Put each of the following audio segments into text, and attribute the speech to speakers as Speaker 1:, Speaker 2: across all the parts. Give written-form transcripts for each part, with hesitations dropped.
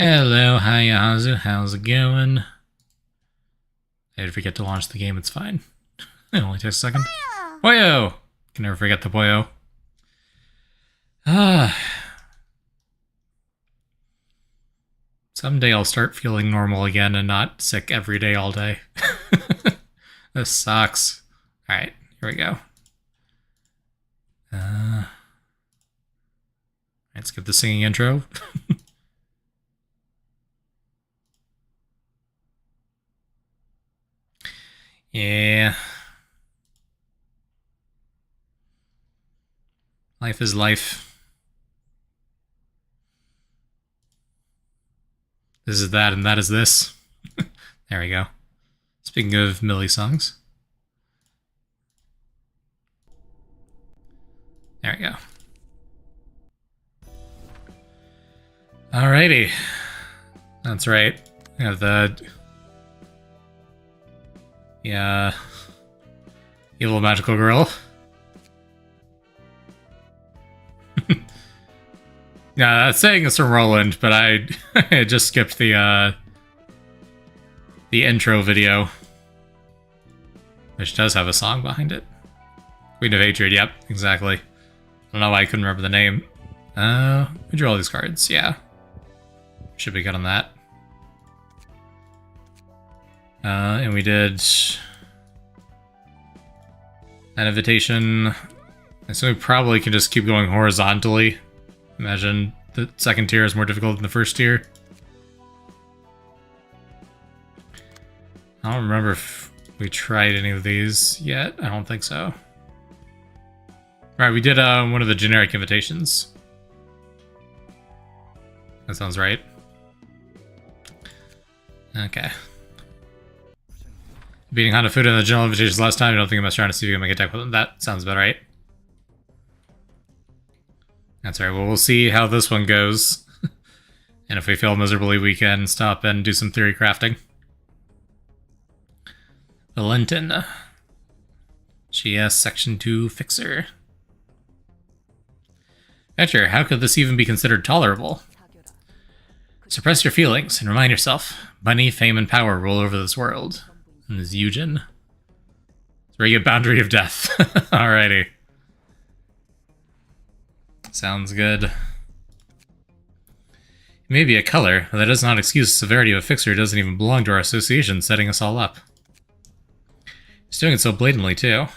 Speaker 1: Hello, hi Yahazu, how's it going? I did forget to launch the game, it's fine. It only takes a second. Boyo! Can never forget the boyo. Someday I'll start feeling normal again and not sick every day all day. This sucks. Alright, here we go. Let's skip the singing intro. Yeah. Life is life. This is that and that is this. There we go. Speaking of Millie songs. There we go. Alrighty. That's right. We have the... Yeah. Evil magical girl. Yeah, that's saying it's from Roland, but I just skipped the intro video. Which does have a song behind it. Queen of Hatred, yep, exactly. I don't know why I couldn't remember the name. We drew all these cards, yeah. Should be good on that. And we did an invitation. So we probably can just keep going horizontally. Imagine the second tier is more difficult than the first tier. I don't remember if we tried any of these yet. I don't think so. Right, we did one of the generic invitations. That sounds right. Okay. Beating Hanafuda in the general invitations last time. I don't think I messed around to see if you can make a deck with them. That sounds about right. That's right. Well, we'll see how this one goes. And if we fail miserably, we can stop and do some theory crafting. Valentin. GS Section 2 Fixer. Etcher, how could this even be considered tolerable? Suppress your feelings and remind yourself, money, fame, and power rule over this world. And this is Eugen. It's where you get Boundary of Death. Alrighty. Sounds good. It may be a color, but that does not excuse the severity of a fixer who doesn't even belong to our association setting us all up. He's doing it so blatantly, too.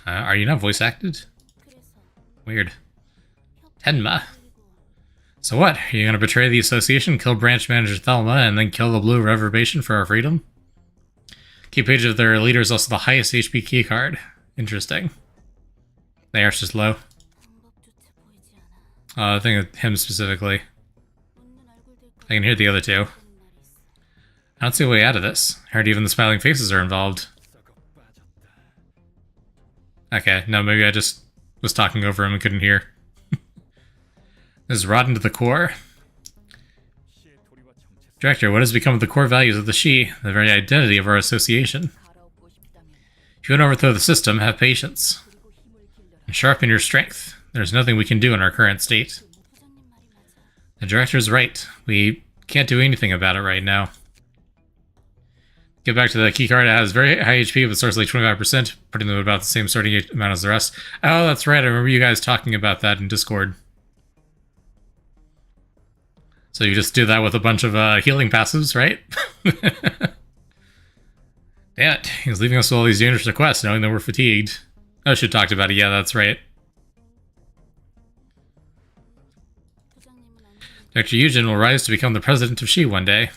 Speaker 1: Are you not voice acted? Weird. Tenma. So what? Are you going to betray the association, kill branch manager Thelma, and then kill the blue reverbation for our freedom? Key page of their leader is also the highest HP key card. Interesting. The air's just low. I think of him specifically. I can hear the other two. I don't see a way out of this. I heard even the smiling faces are involved. Okay, no, maybe I just was talking over him and couldn't hear. This is rotten to the core. Director, what has become of the core values of the Shi, the very identity of our association? If you want to overthrow the system, have patience. And sharpen your strength. There's nothing we can do in our current state. The director's right. We can't do anything about it right now. Get back to the keycard. It has very high HP, but starts like 25%, putting them about the same starting amount as the rest. Oh, that's right. I remember you guys talking about that in Discord. So you just do that with a bunch of healing passives, right? Damn it. He's leaving us with all these dangerous requests, knowing that we're fatigued. Oh, should have talked about it. Yeah, that's right. Dr. Eugen will rise to become the president of Shi one day.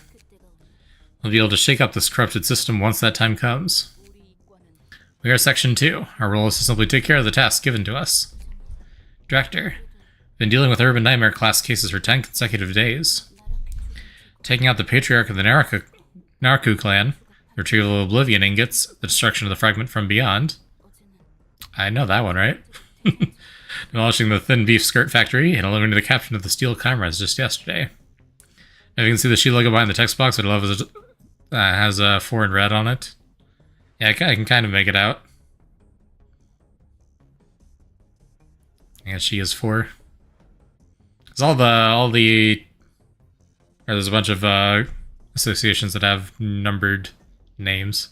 Speaker 1: We'll be able to shake up this corrupted system once that time comes. We are Section 2. Our role is to simply take care of the tasks given to us. Director, been dealing with urban nightmare class cases for 10 consecutive days. Taking out the patriarch of the Narku clan, the retrieval of oblivion ingots, the destruction of the fragment from beyond. I know that one, right? Demolishing the thin beef skirt factory and eliminating the captain of the steel cameras just yesterday. Now you can see the Shi logo behind the text box, what I love is it has 4 in red on it. Yeah, I can kind of make it out. I guess she is 4. Because all the Or there's a bunch of associations that have numbered names.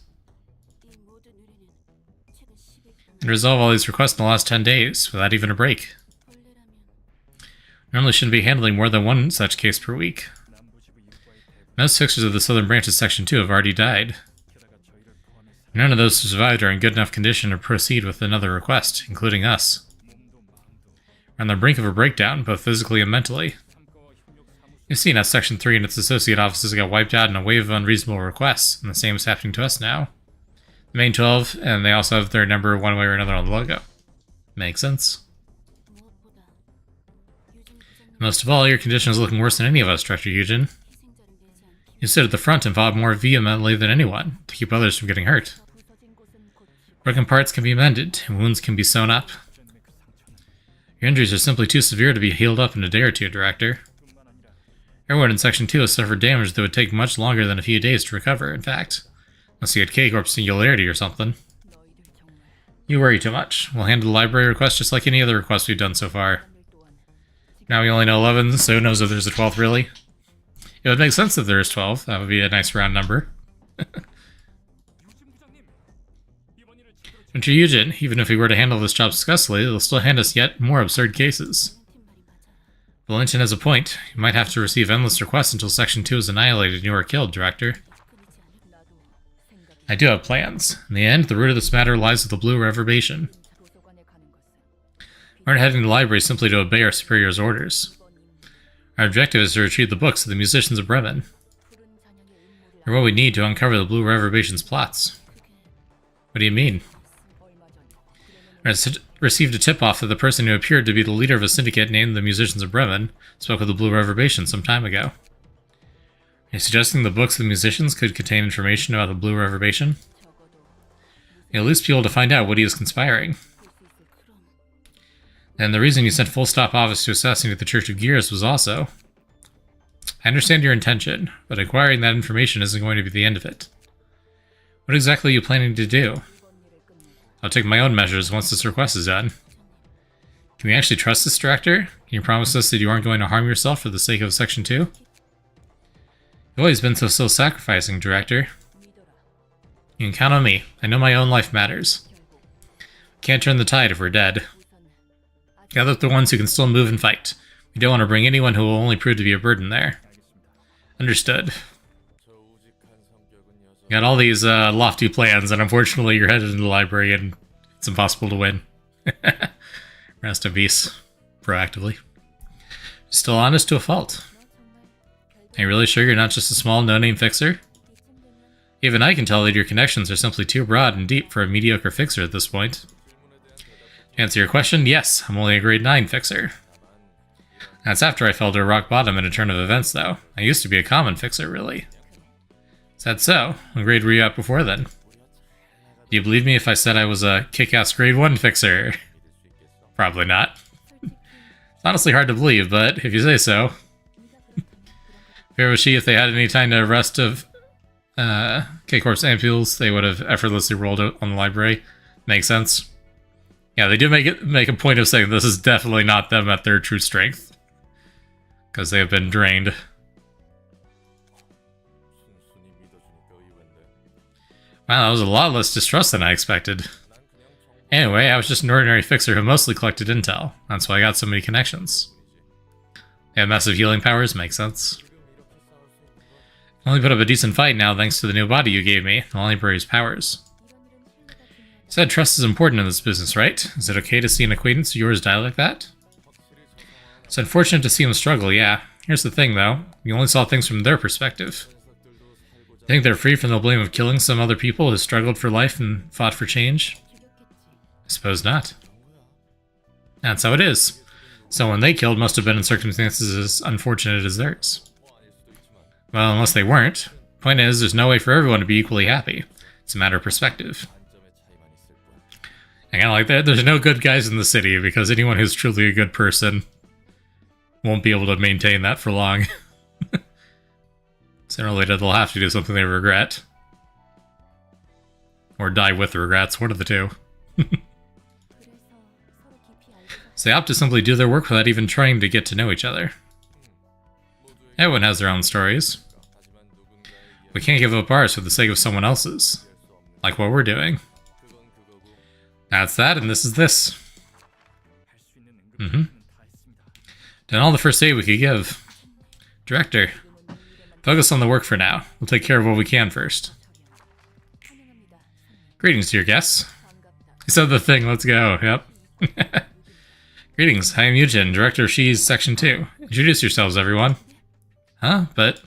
Speaker 1: And resolve all these requests in the last 10 days, without even a break. Normally shouldn't be handling more than one such case per week. Most fixers of the Southern Branch of Section 2 have already died. None of those who survived are in good enough condition to proceed with another request, including us. We're on the brink of a breakdown, both physically and mentally. You've seen how Section 3 and its associate offices got wiped out in a wave of unreasonable requests, and the same is happening to us now. The main 12, and they also have their number one way or another on the logo. Makes sense. Most of all, your condition is looking worse than any of us, Director Eugen. You stood at the front and fought more vehemently than anyone, to keep others from getting hurt. Broken parts can be mended, and wounds can be sewn up. Your injuries are simply too severe to be healed up in a day or two, Director. Everyone in Section 2 has suffered damage that would take much longer than a few days to recover, in fact. Unless you had K-Corp Singularity or something. You worry too much. We'll handle the library request just like any other request we've done so far. Now we only know 11, so who knows if there's a 12th, really? It would make sense if there is 12. That would be a nice round number. Mr. Eugen, even if we were to handle this job successfully, it'll still hand us yet more absurd cases. Valentin has a point. You might have to receive endless requests until Section 2 is annihilated and you are killed, Director. I do have plans. In the end, the root of this matter lies with the Blue Reverbation. We aren't heading to the library simply to obey our superior's orders. Our objective is to retrieve the books of the musicians of Bremen. They're what we need to uncover the Blue Reverbation's plots. What do you mean? I received a tip-off that the person who appeared to be the leader of a syndicate named the Musicians of Bremen spoke with the Blue Reverbation some time ago. Are you suggesting the books of the musicians could contain information about the Blue Reverbation? You'll at least be able to find out what he is conspiring. And the reason you sent Full Stop Office to assassinate the Church of Gears was also... I understand your intention, but acquiring that information isn't going to be the end of it. What exactly are you planning to do? I'll take my own measures once this request is done. Can we actually trust this, Director? Can you promise us that you aren't going to harm yourself for the sake of Section 2? You've always been so self-sacrificing, Director. You can count on me. I know my own life matters. Can't turn the tide if we're dead. Gather up the ones who can still move and fight. We don't want to bring anyone who will only prove to be a burden there. Understood. You got all these lofty plans, and unfortunately you're headed into the library and it's impossible to win. Rest in peace. Proactively. Still honest to a fault. Are you really sure you're not just a small no-name fixer? Even I can tell that your connections are simply too broad and deep for a mediocre fixer at this point. To answer your question, yes, I'm only a grade 9 fixer. That's after I fell to a rock bottom in a turn of events, though. I used to be a common fixer, really. Is that so? What grade were you at before then? Do you believe me if I said I was a kick-ass grade 1 fixer? Probably not. It's honestly hard to believe, but if you say so. Fair was she, if they had any time to arrest of K-Corp's ampules, they would have effortlessly rolled out on the library. Makes sense. Yeah, they do make a point of saying this is definitely not them at their true strength. Because they have been drained. Wow, that was a lot less distrust than I expected. Anyway, I was just an ordinary fixer who mostly collected intel. That's why I got so many connections. They have massive healing powers, makes sense. I only put up a decent fight now thanks to the new body you gave me, the library's powers. You said trust is important in this business, right? Is it okay to see an acquaintance of yours die like that? It's unfortunate to see him struggle, yeah. Here's the thing, though. You only saw things from their perspective. You think they're free from the blame of killing some other people who struggled for life and fought for change? I suppose not. That's how it is. Someone they killed must have been in circumstances as unfortunate as theirs. Well, unless they weren't. Point is, there's no way for everyone to be equally happy. It's a matter of perspective. I kinda like that. There's no good guys in the city, because anyone who's truly a good person won't be able to maintain that for long. Sooner or later, they'll have to do something they regret. Or die with regrets, one of the two. So they opt to simply do their work without even trying to get to know each other. Everyone has their own stories. We can't give up ours for the sake of someone else's. Like what we're doing. That's that, and this is this. Done all the first aid we could give. Director, focus on the work for now. We'll take care of what we can first. Greetings, dear guests. You said the thing, let's go. Yep. Greetings, I am Yujin, Director of She's Section 2. Introduce yourselves, everyone. Huh? But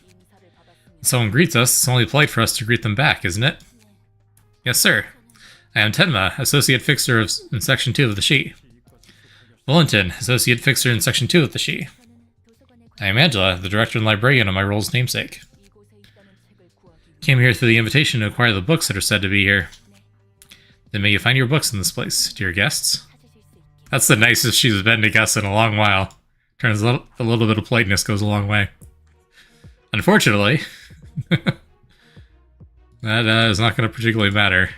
Speaker 1: when someone greets us, it's only polite for us to greet them back, isn't it? Yes, sir. I am Tenma, Associate Fixer in Section 2 of the She. Wellington, Associate Fixer in Section 2 of the She. I am Angela, the Director and Librarian of my role's namesake. Came here through the invitation to acquire the books that are said to be here. Then may you find your books in this place, dear guests. That's the nicest she's been to guests in a long while. Turns out a little bit of politeness goes a long way. Unfortunately, that is not going to particularly matter.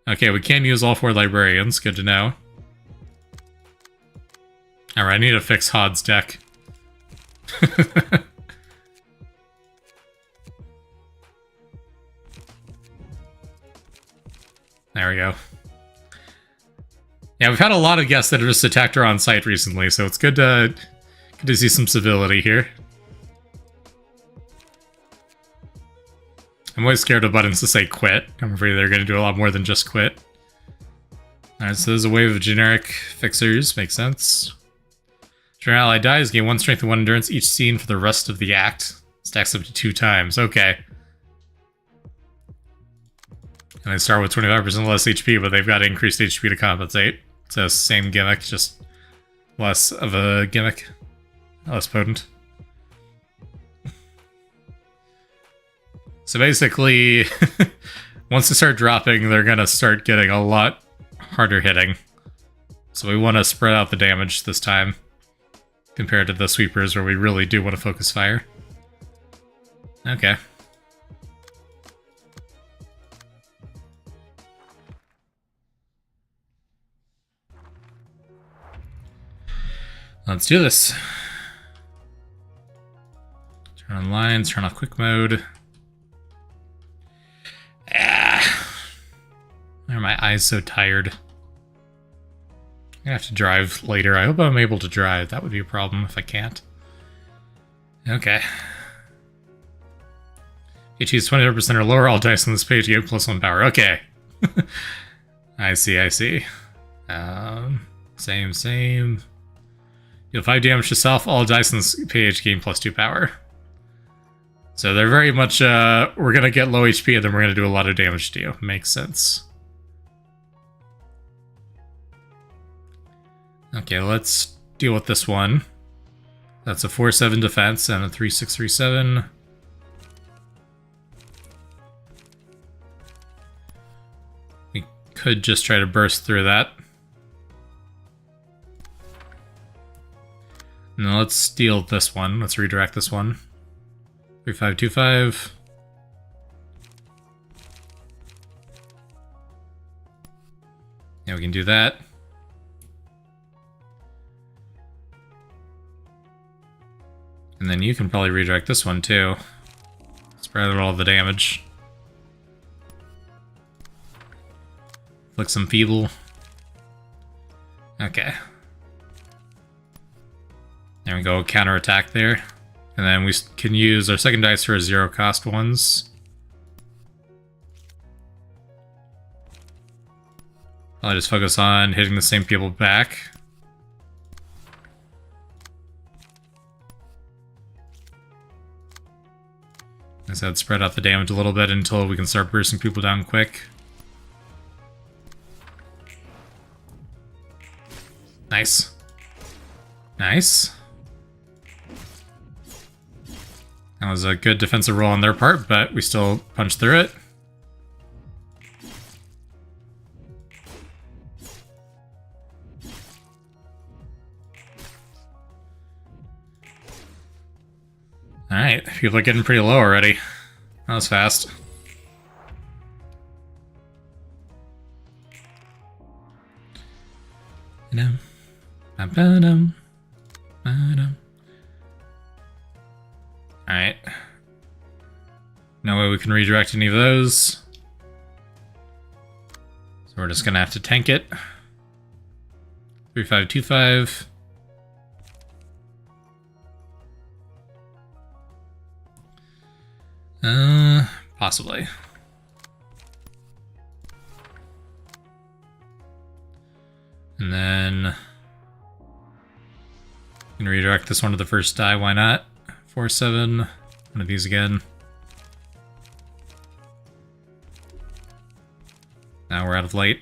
Speaker 1: Okay, we can use all 4 librarians. Good to know. Alright, I need to fix Hod's deck. There we go. Yeah, we've had a lot of guests that have just attacked her on site recently, so it's good to see some civility here. I'm always scared of buttons to say quit. I'm afraid they're going to do a lot more than just quit. Alright, so there's a wave of generic fixers. Makes sense. If your ally dies, gain 1 strength and 1 endurance each scene for the rest of the act. Stacks up to 2 times. Okay. And they start with 25% less HP, but they've got increased HP to compensate. So same gimmick, just less of a gimmick. Less potent. So basically, once they start dropping, they're gonna start getting a lot harder hitting. So we want to spread out the damage this time, compared to the sweepers where we really do want to focus fire. Okay. Let's do this. Turn on lines, turn off quick mode. Why are my eyes so tired? I'm gonna have to drive later. I hope I'm able to drive. That would be a problem if I can't. Okay. If you choose 25% or lower, all dice on this page get +1 power. Okay. I see, I see. Same. Deal 5 damage to self, all dice on this page gain +2 power. So they're very much, we're gonna get low HP and then we're gonna do a lot of damage to you. Makes sense. Okay, let's deal with this one. That's a 4-7 defense and a 3-6-3-7. We could just try to burst through that. Now let's steal this one. Let's redirect this one. 3-5-2-5. Yeah, we can do that. And then you can probably redirect this one too. Spread out all the damage. Flick some feeble. Okay. There we go, counterattack there. And then we can use our second dice for 0 cost ones. I'll just focus on hitting the same people back. I said spread out the damage a little bit until we can start bursting people down quick. Nice. Nice. That was a good defensive roll on their part, but we still punched through it. Alright, people are getting pretty low already. That was fast. Alright. No way we can redirect any of those. So we're just gonna have to tank it. 3525. Possibly. And then we can redirect this one to the first die, why not? 4-7. One of these again. Now we're out of light.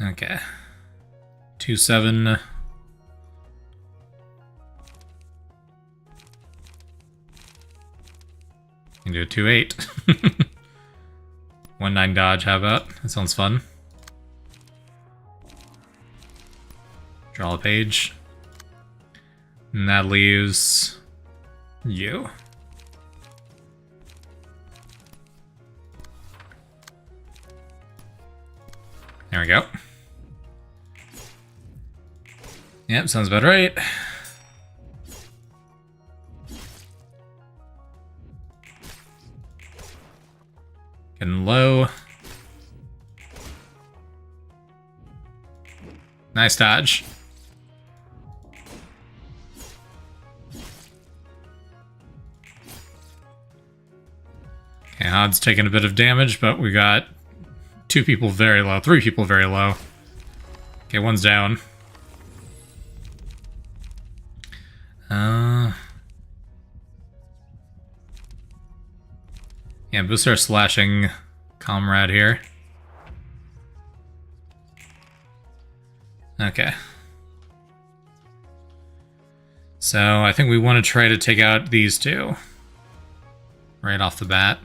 Speaker 1: Okay. 2-7. You can do a 2-8. 1-9 dodge, how about? That sounds fun. Draw a page. And that leaves you. There we go. Yep, sounds about right. Getting low. Nice dodge. Okay, Hod's taking a bit of damage, but we got 2 people very low, 3 people very low. Okay, one's down. Yeah, boost our slashing comrade here. Okay. So I think we want to try to take out these 2 right off the bat.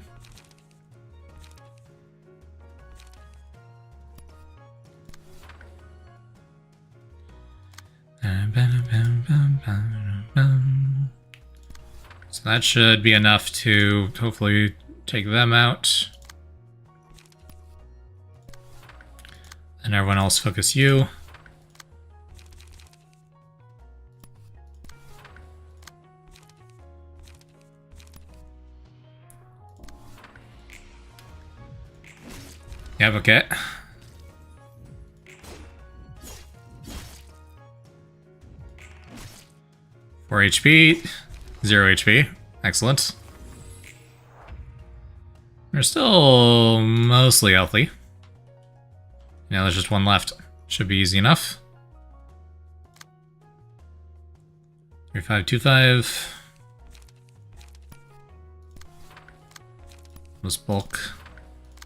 Speaker 1: So that should be enough to hopefully take them out. And everyone else focus you. Yep, okay. 4 HP, 0 HP. Excellent. They're still mostly healthy. Now there's just one left. Should be easy enough. 3525. Let's bulk.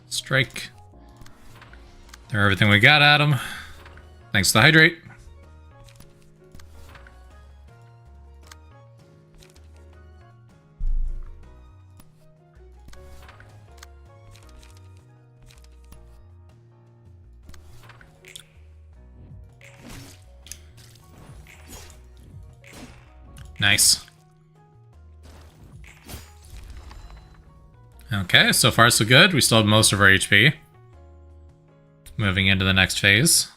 Speaker 1: Strike. Throw everything we got at him. Thanks to the hydrate. Nice. Okay, so far so good. We still have most of our HP. Moving into the next phase.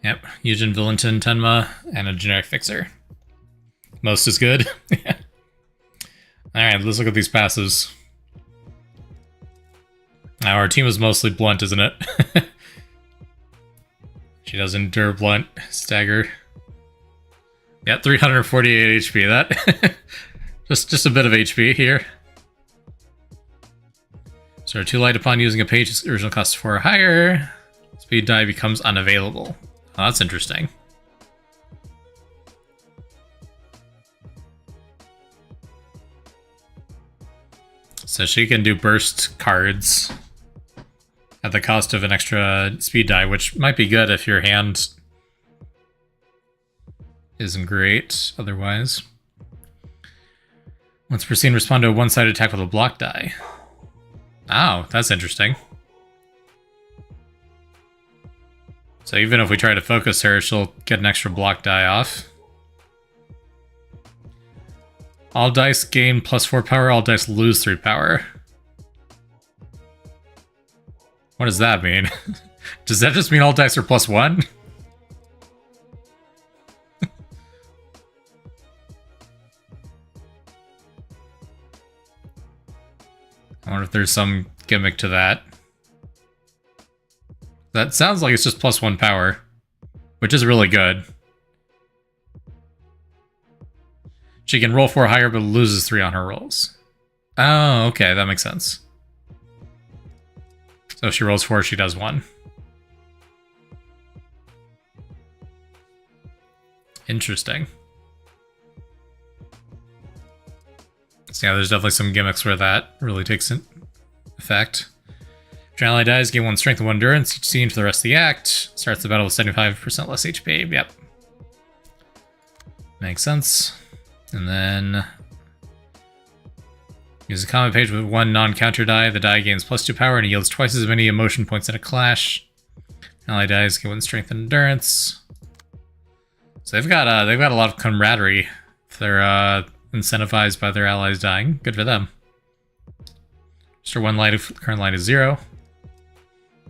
Speaker 1: Yep, Eugen, Villenton, Tenma, and a generic fixer. Most is good. Alright, let's look at these passives. Now our team is mostly blunt, isn't it? She does endure blunt, stagger. Yeah, 348 HP. That just a bit of HP here. So too light upon using a page's original cost 4 or higher. Speed die becomes unavailable. Oh, that's interesting. So she can do burst cards at the cost of an extra speed die, which might be good if your hand isn't great otherwise. Once per scene, respond to a one-sided attack with a block die. Oh, that's interesting. So even if we try to focus her, she'll get an extra block die off. All dice gain +4 power, all dice lose 3 power. What does that mean? Does that just mean all dice are +1? I wonder if there's some gimmick to that. That sounds like it's just +1 power, which is really good. She can roll 4 higher, but loses 3 on her rolls. Oh, okay, that makes sense. So if she rolls 4, she does 1. Interesting. So yeah, there's definitely some gimmicks where that really takes an effect. If your ally dies, gain 1 strength and 1 endurance each scene for the rest of the act. Starts the battle with 75% less HP. Yep. Makes sense. And then use a combat page with 1 non-counter die. The die gains +2 power and yields twice as many emotion points in a clash. Ally dies, gain 1 strength and endurance. So they've got a lot of camaraderie. They're incentivized by their allies dying. Good for them. Restore 1 light if the current light is 0.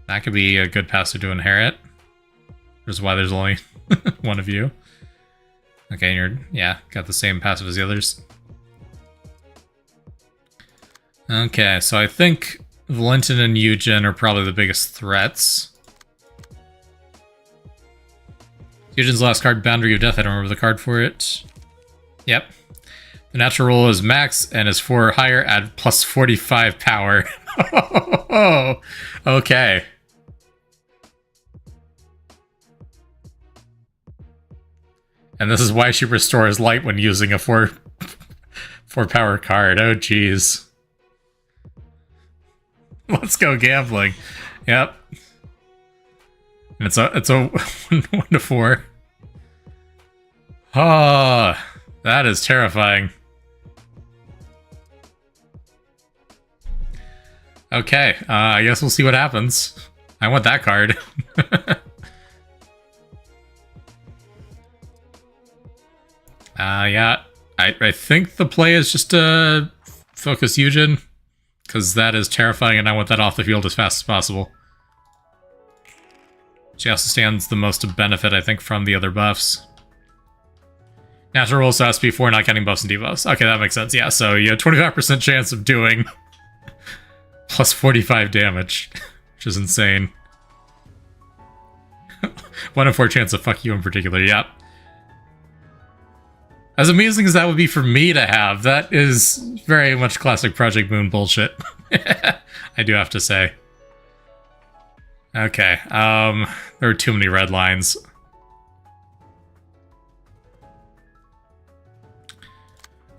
Speaker 1: That could be a good passive to inherit. Which is why there's only one of you. Okay, you're, yeah, got the same passive as the others. Okay, so I think Valentin and Eugen are probably the biggest threats. Eugen's last card, Boundary of Death. I don't remember the card for it. Yep. The natural roll is max and is 4 higher at +45 power. Oh, okay. And this is why she restores light when using a 4 power card. Oh, jeez. Let's go gambling. Yep. And it's a 1 to 4. Ah, oh, that is terrifying. Okay, I guess we'll see what happens. I want that card. Yeah, I think the play is just to focus Eugen, because that is terrifying and I want that off the field as fast as possible. She also stands the most to benefit, I think, from the other buffs. Natural rolls to SP 4, not counting buffs and debuffs. Okay, that makes sense. Yeah, so you have 25% chance of doing plus 45 damage, which is insane. 1 in 4 chance of fuck you in particular, yep. As amazing as that would be for me to have, that is very much classic Project Moon bullshit. I do have to say. Okay, there are too many red lines.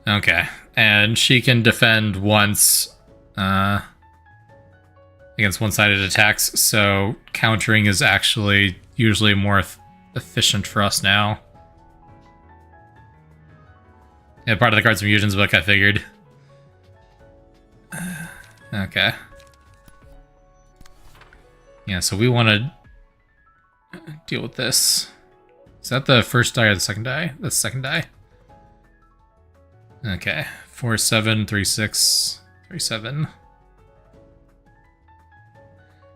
Speaker 1: Okay, and she can defend once against one-sided attacks, so countering is actually usually more efficient for us now. Yeah, part of the cards from Eugen's book, I figured. Okay. Yeah, so we want to deal with this. Is that the first die or the second die? That's the second die. Okay. 4, 7, 3, 6, 3, 7.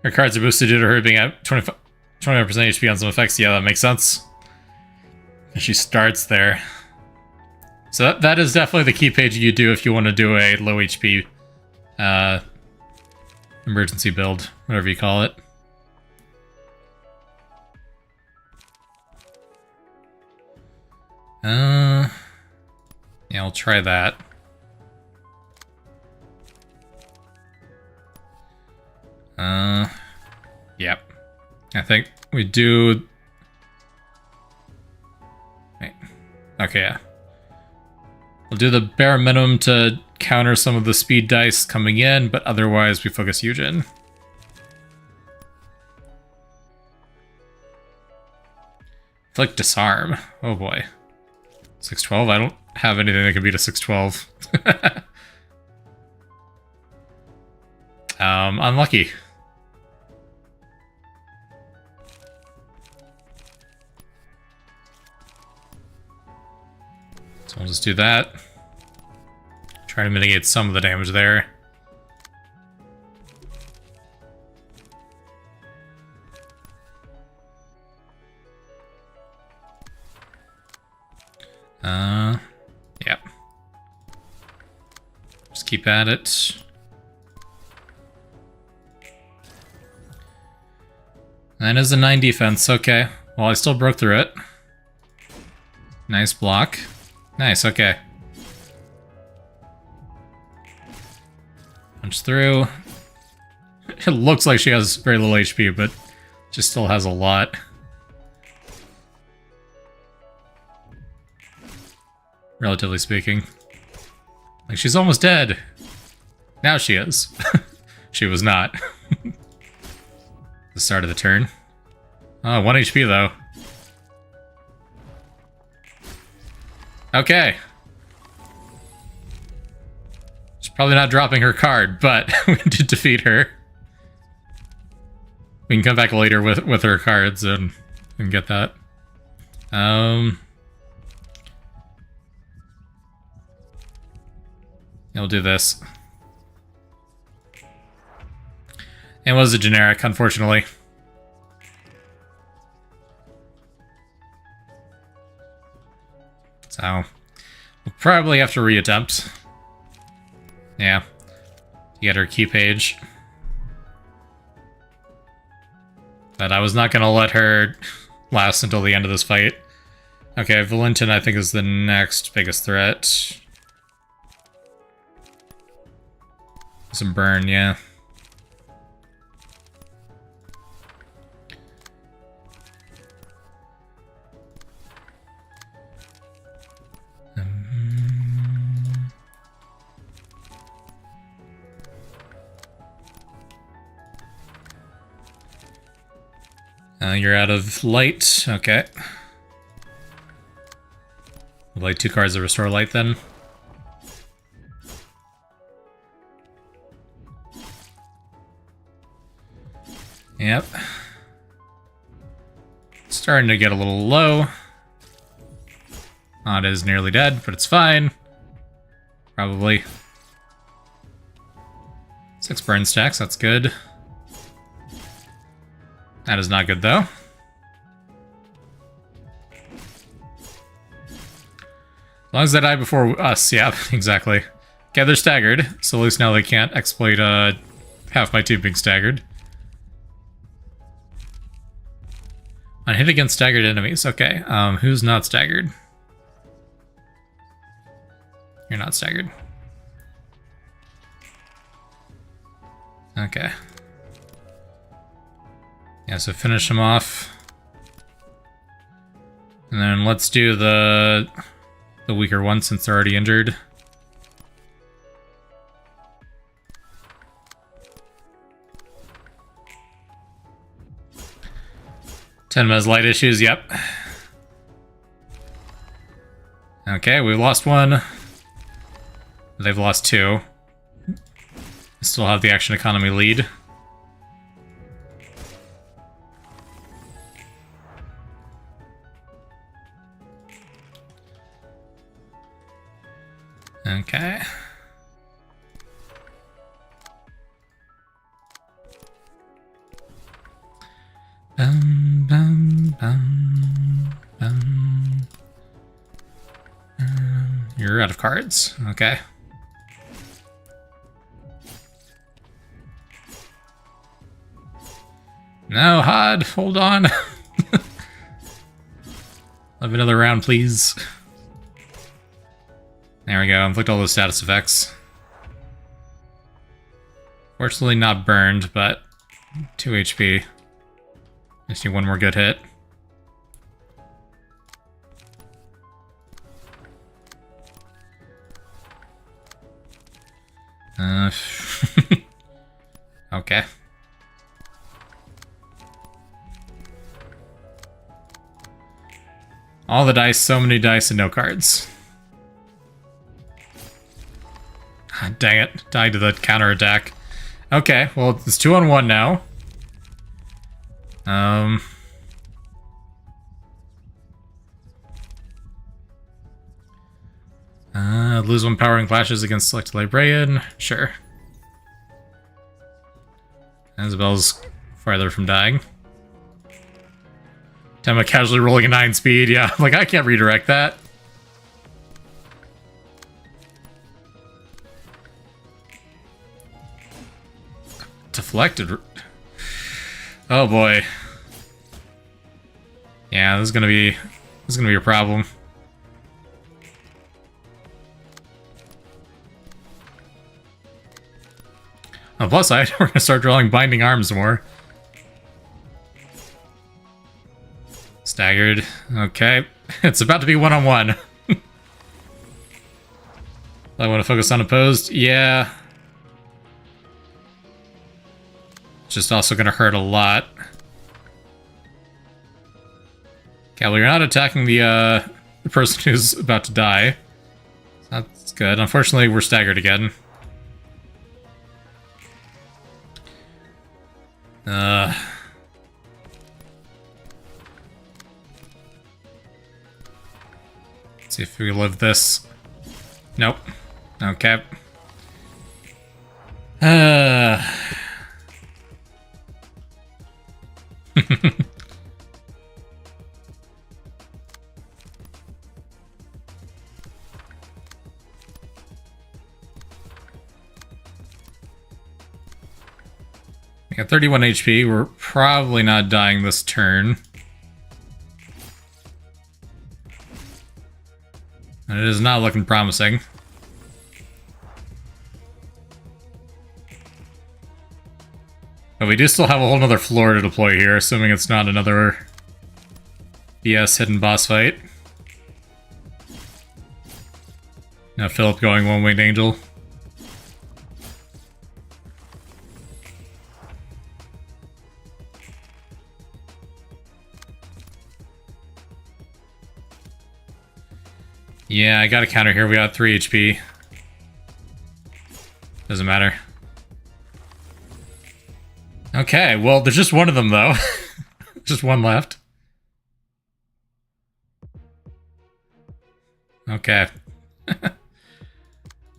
Speaker 1: Her cards are boosted due to her being at 25% HP on some effects. Yeah, that makes sense. And she starts there. So that is definitely the key page you do if you want to do a low HP emergency build, whatever you call it. Yeah, I'll try that. Yep. I think we do... Wait. Okay, yeah. We'll do the bare minimum to counter some of the speed dice coming in, but otherwise we focus Eugen. Like disarm. Oh boy. 612? I don't have anything that can beat a 612. Unlucky. So we'll just do that. Try to mitigate some of the damage there. Yep. Just keep at it. That is a 9 defense, okay. Well, I still broke through it. Nice block. Nice, okay. Punch through. It looks like she has very little HP, but she still has a lot. Relatively speaking. Like, she's almost dead. Now she is. She was not. The start of the turn. Oh, 1 HP though. Okay. She's probably not dropping her card, but we did defeat her. We can come back later with her cards and get that. We'll do this. It was a generic, unfortunately. So, we'll probably have to reattempt. Yeah. To get her key page. But I was not going to let her last until the end of this fight. Okay, Valentin I think is the next biggest threat. Some burn, yeah. You're out of light. Okay. Like 2 cards to restore light then. Yep. Starting to get a little low. Oh, it is nearly dead, but it's fine. Probably. 6 burn stacks, that's good. That is not good, though. As long as they die before us, yeah, exactly. Okay, they're staggered, so at least now they can't exploit half my team being staggered. On hit against staggered enemies, okay. Who's not staggered? You're not staggered. Okay. Yeah, so finish him off. And then let's do the weaker one since they're already injured. Tenma has light issues, yep. Okay, we lost 1. They've lost 2. Still have the action economy lead. Okay. Bum, bum, bum, bum. You're out of cards. Okay. No, Hod, hold on. Have another round, please. There we go, inflict all those status effects. Fortunately not burned, but 2 HP. Just need 1 more good hit. Okay. All the dice, so many dice and no cards. Dang it, died to the counterattack. Okay, well, it's 2-on-1 now. Lose 1 power and clashes against selected librarian. Sure. Isabel's farther from dying. Tenma casually rolling a 9 speed. Yeah, like I can't redirect that. Deflected. Oh boy. Yeah, this is gonna be a problem. On the plus side, we're gonna start drawing binding arms more. Staggered. Okay. It's about to be one-on-one. I want to focus on opposed. Yeah. Just also gonna hurt a lot. Okay, well, you're not attacking the person who's about to die. That's good. Unfortunately, we're staggered again. Let's see if we live this. Nope. Okay. We got 31 HP. We're probably not dying this turn. And it is not looking promising. But we do still have a whole nother floor to deploy here, assuming it's not another BS hidden boss fight. Now Philip going one-winged angel. Yeah, I got a counter here. We got 3 HP. Doesn't matter. Okay, well, there's just one of them, though. Just one left. Okay.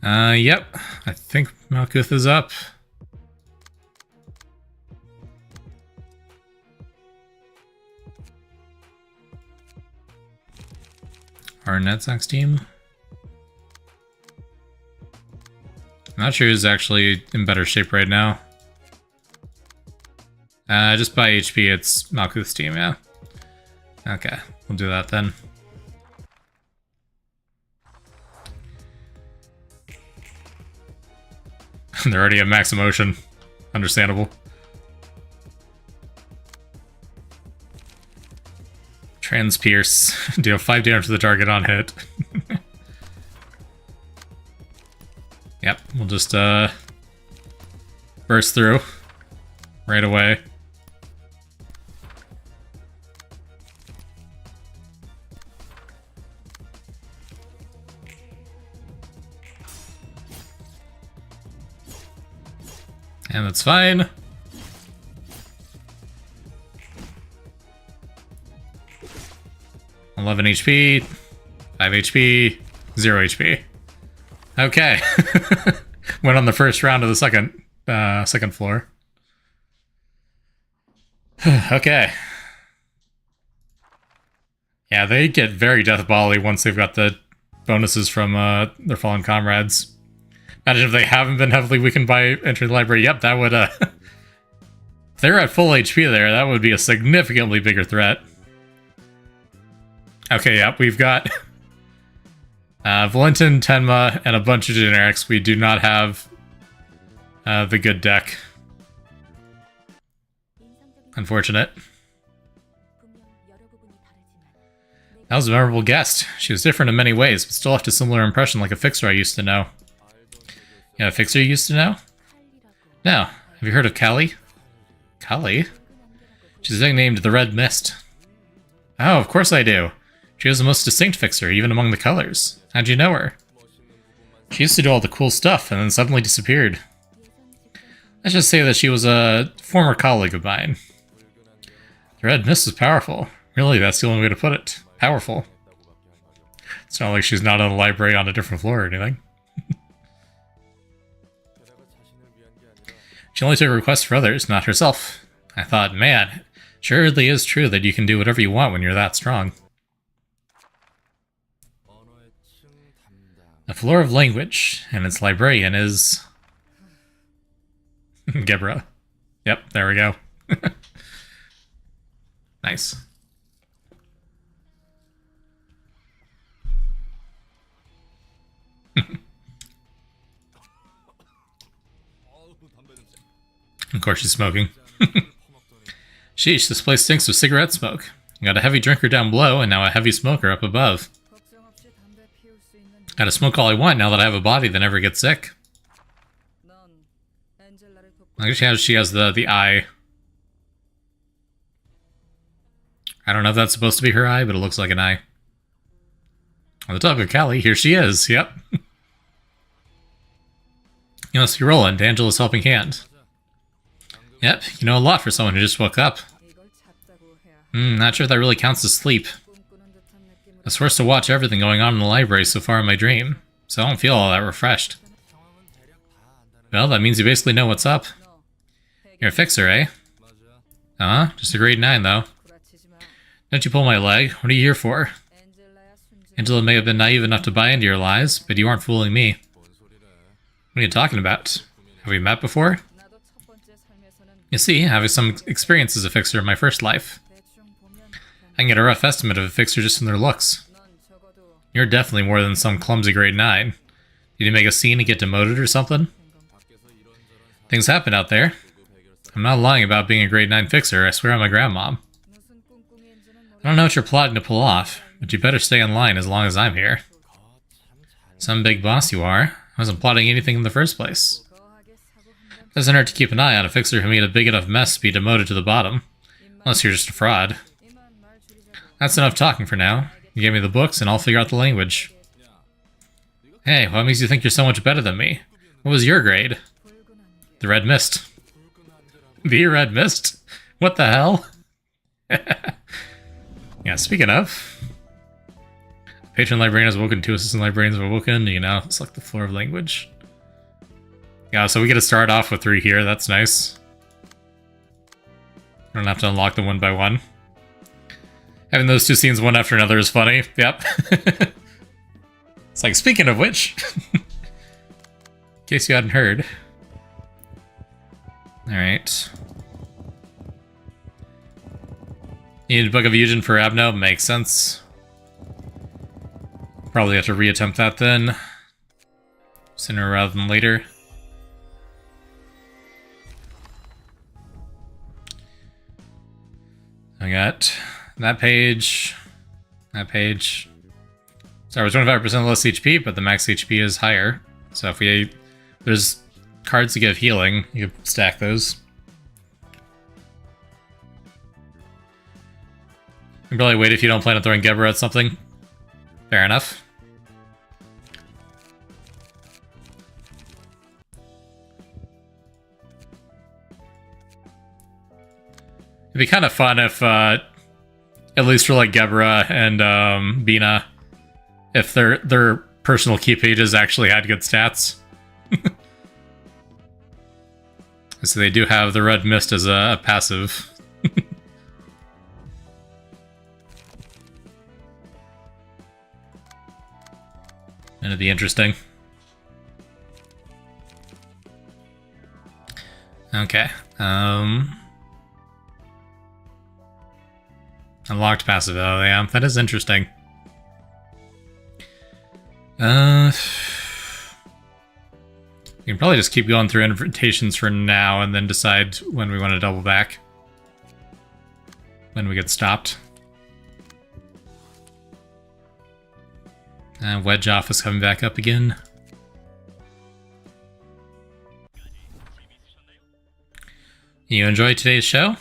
Speaker 1: Yep. I think Malkuth is up. Our NetSox team. I'm not sure who's actually in better shape right now. Just by HP, it's Malkuth's team, yeah. Okay, we'll do that then. They're already at max emotion. Understandable. Transpierce. Deal 5 damage to the target on hit. Yep, we'll just burst through right away. And that's fine. $11 HP, 5 HP, 0 HP. Okay. Went on the first round of the second floor. Okay. Yeah, they get very death ball-y once they've got the bonuses from their fallen comrades. Imagine if they haven't been heavily weakened by entering the library. Yep, that would, if they're at full HP there, that would be a significantly bigger threat. Okay, yep, we've got Valentin, Tenma, and a bunch of generics. We do not have the good deck. Unfortunate. That was a memorable guest. She was different in many ways, but still left a similar impression like a fixer I used to know. Yeah, a fixer you used to know? No. Have you heard of Callie? Callie? She's nicknamed the Red Mist. Oh, of course I do. She was the most distinct fixer, even among the colors. How'd you know her? She used to do all the cool stuff, and then suddenly disappeared. Let's just say that she was a former colleague of mine. The Red Mist is powerful. Really, that's the only way to put it. Powerful. It's not like she's not in the library on a different floor or anything. She only took requests for others, not herself. I thought, man, it surely is true that you can do whatever you want when you're that strong. The floor of language, and its librarian is... Gebra. Yep, there we go. Nice. Of course she's smoking. Sheesh, this place stinks of cigarette smoke. Got a heavy drinker down below, and now a heavy smoker up above. Gotta smoke all I want now that I have a body that never gets sick. I guess she has the eye. I don't know if that's supposed to be her eye, but it looks like an eye. On the topic of Callie, here she is, yep. You must be Roland, Angela's helping hand. Yep, you know a lot for someone who just woke up. Not sure if that really counts as sleep. I was forced to watch everything going on in the library so far in my dream, so I don't feel all that refreshed. Well, that means you basically know what's up. You're a fixer, eh? Uh-huh, just a grade 9, though. Don't you pull my leg? What are you here for? Angela may have been naive enough to buy into your lies, but you aren't fooling me. What are you talking about? Have we met before? You see, having some experience as a fixer in my first life. I can get a rough estimate of a fixer just from their looks. You're definitely more than some clumsy grade 9. Did you make a scene and get demoted or something? Things happen out there. I'm not lying about being a grade 9 fixer, I swear on my grandmom. I don't know what you're plotting to pull off, but you better stay in line as long as I'm here. Some big boss you are. I wasn't plotting anything in the first place. Doesn't hurt to keep an eye on a fixer who made a big enough mess to be demoted to the bottom. Unless you're just a fraud. That's enough talking for now. You give me the books and I'll figure out the language. Hey, what makes you think you're so much better than me? What was your grade? The Red Mist. The Red Mist? What the hell? Yeah, speaking of... Patron librarian has woken, 2 assistant librarians have awoken, you know, select the floor of language. Yeah, so we get to start off with 3 here, that's nice. I don't have to unlock them one by one. Having those 2 scenes one after another is funny, yep. It's like, speaking of which, in case you hadn't heard. Alright. You need a Book of Fusion for Abno? Makes sense. Probably have to reattempt that then. Sooner rather than later. I got that page. That page. Sorry, it was 25% less HP, but the max HP is higher. So if we... There's cards to give healing. You can stack those. You can probably wait if you don't plan on throwing Gebra at something. Fair enough. It'd be kind of fun if, at least for like Gebra and Bina, if their personal key pages actually had good stats. So they do have the Red Mist as a passive. And it'd be interesting. Okay. Unlocked passive. Oh, yeah. That is interesting. We can probably just keep going through invitations for now and then decide when we want to double back. When we get stopped. Wedge Office coming back up again. You enjoyed today's show?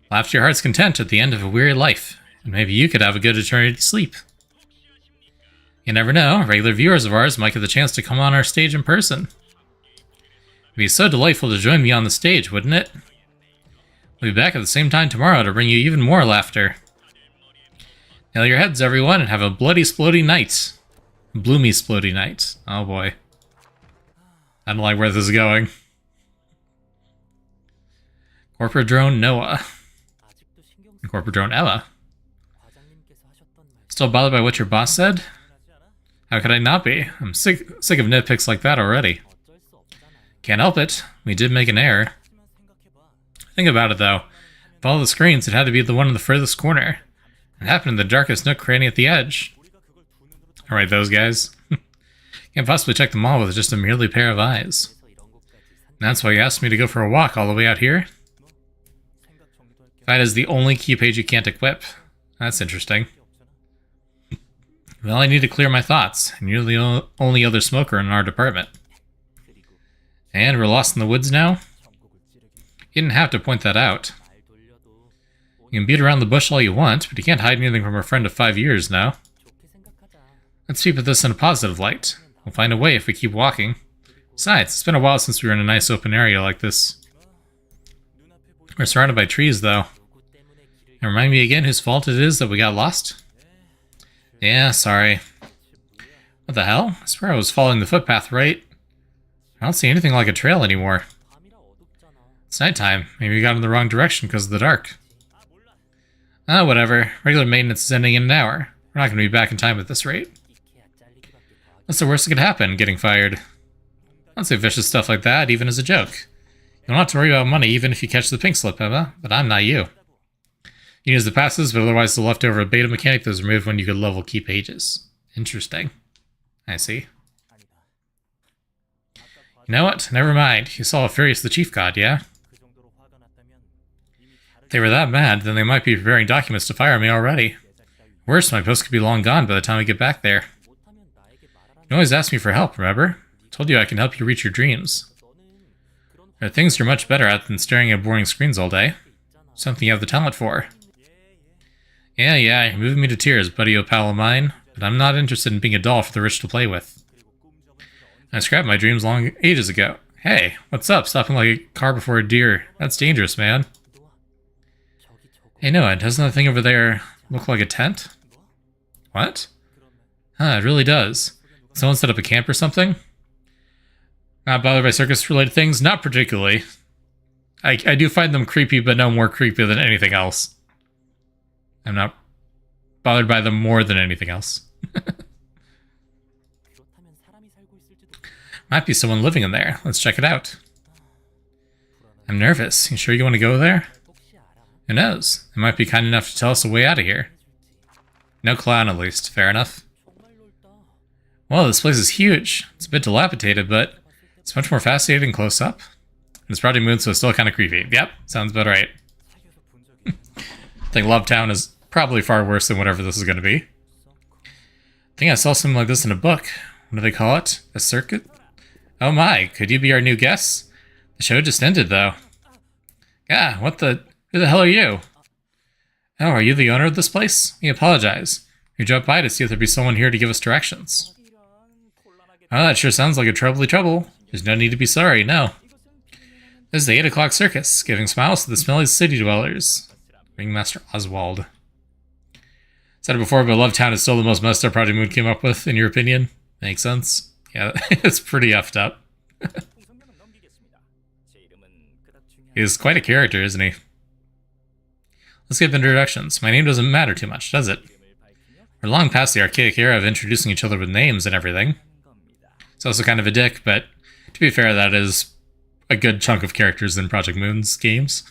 Speaker 1: Laugh to your heart's content at the end of a weary life, and maybe you could have a good eternity sleep. You never know, regular viewers of ours might get the chance to come on our stage in person. It'd be so delightful to join me on the stage, wouldn't it? We'll be back at the same time tomorrow to bring you even more laughter. Nail your heads, everyone, and have a bloody splody night. Bloomy splody night. Oh boy. I don't like where this is going. Corporate Drone Noah. Corporate Drone Ella. Still bothered by what your boss said? How could I not be? I'm sick of nitpicks like that already. Can't help it. We did make an error. Think about it, though. Of all the screens, it had to be the one in the furthest corner. It happened in the darkest nook cranny at the edge. Alright, those guys. Can't possibly check them all with just a merely pair of eyes. And that's why you asked me to go for a walk all the way out here? That is the only key page you can't equip. That's interesting. Well, I need to clear my thoughts, and you're the only other smoker in our department. And we're lost in the woods now? You didn't have to point that out. You can beat around the bush all you want, but you can't hide anything from a friend of 5 years now. Let's keep this in a positive light. We'll find a way if we keep walking. Besides, it's been a while since we were in a nice open area like this. We're surrounded by trees, though. And remind me again whose fault it is that we got lost? Yeah, sorry. What the hell? I swear I was following the footpath, right? I don't see anything like a trail anymore. It's nighttime. Maybe we got in the wrong direction because of the dark. Ah, whatever. Regular maintenance is ending in an hour. We're not going to be back in time at this rate. What's the worst that could happen? Getting fired. I don't say vicious stuff like that, even as a joke. You don't have to worry about money even if you catch the pink slip, Emma, but I'm not you. You use the passes, but otherwise the leftover beta mechanic that was removed when you could level key pages. Interesting. I see. You know what? Never mind. You saw Furious the Chief God, yeah? If they were that mad, then they might be preparing documents to fire me already. Worse, my post could be long gone by the time I get back there. You always ask me for help, remember? I told you I can help you reach your dreams. There are things you're much better at than staring at boring screens all day. Something you have the talent for. Yeah, you're moving me to tears, buddy, oh pal of mine, but I'm not interested in being a doll for the rich to play with. I scrapped my dreams ages ago. Hey, what's up? Stopping like a car before a deer. That's dangerous, man. Hey, Noah, doesn't that thing over there look like a tent? What? Huh, it really does. Someone set up a camp or something? Not bothered by circus-related things? Not particularly. I do find them creepy, but no more creepy than anything else. I'm not bothered by them more than anything else. Might be someone living in there. Let's check it out. I'm nervous. You sure you want to go there? Who knows? They might be kind enough to tell us a way out of here. No clown, at least. Fair enough. Well, this place is huge. It's a bit dilapidated, but it's much more fascinating close up. And it's Project Moon, so it's still kind of creepy. Yep, sounds about right. I think Love Town is probably far worse than whatever this is going to be. I think I saw something like this in a book. What do they call it? A circuit? Oh my, could you be our new guest? The show just ended, though. Yeah, what the... Who the hell are you? Oh, are you the owner of this place? We apologize. We dropped by to see if there'd be someone here to give us directions. Oh, that sure sounds like a troubly trouble. There's no need to be sorry, no. This is the 8 o'clock circus, giving smiles to the smelly city dwellers. Ringmaster Oswald. Said it before, but Love Town is still the most messed up Project Moon came up with, in your opinion? Makes sense? Yeah, it's pretty effed up. He's quite a character, isn't he? Let's skip introductions. My name doesn't matter too much, does it? We're long past the archaic era of introducing each other with names and everything. It's also kind of a dick, but to be fair, that is a good chunk of characters in Project Moon's games.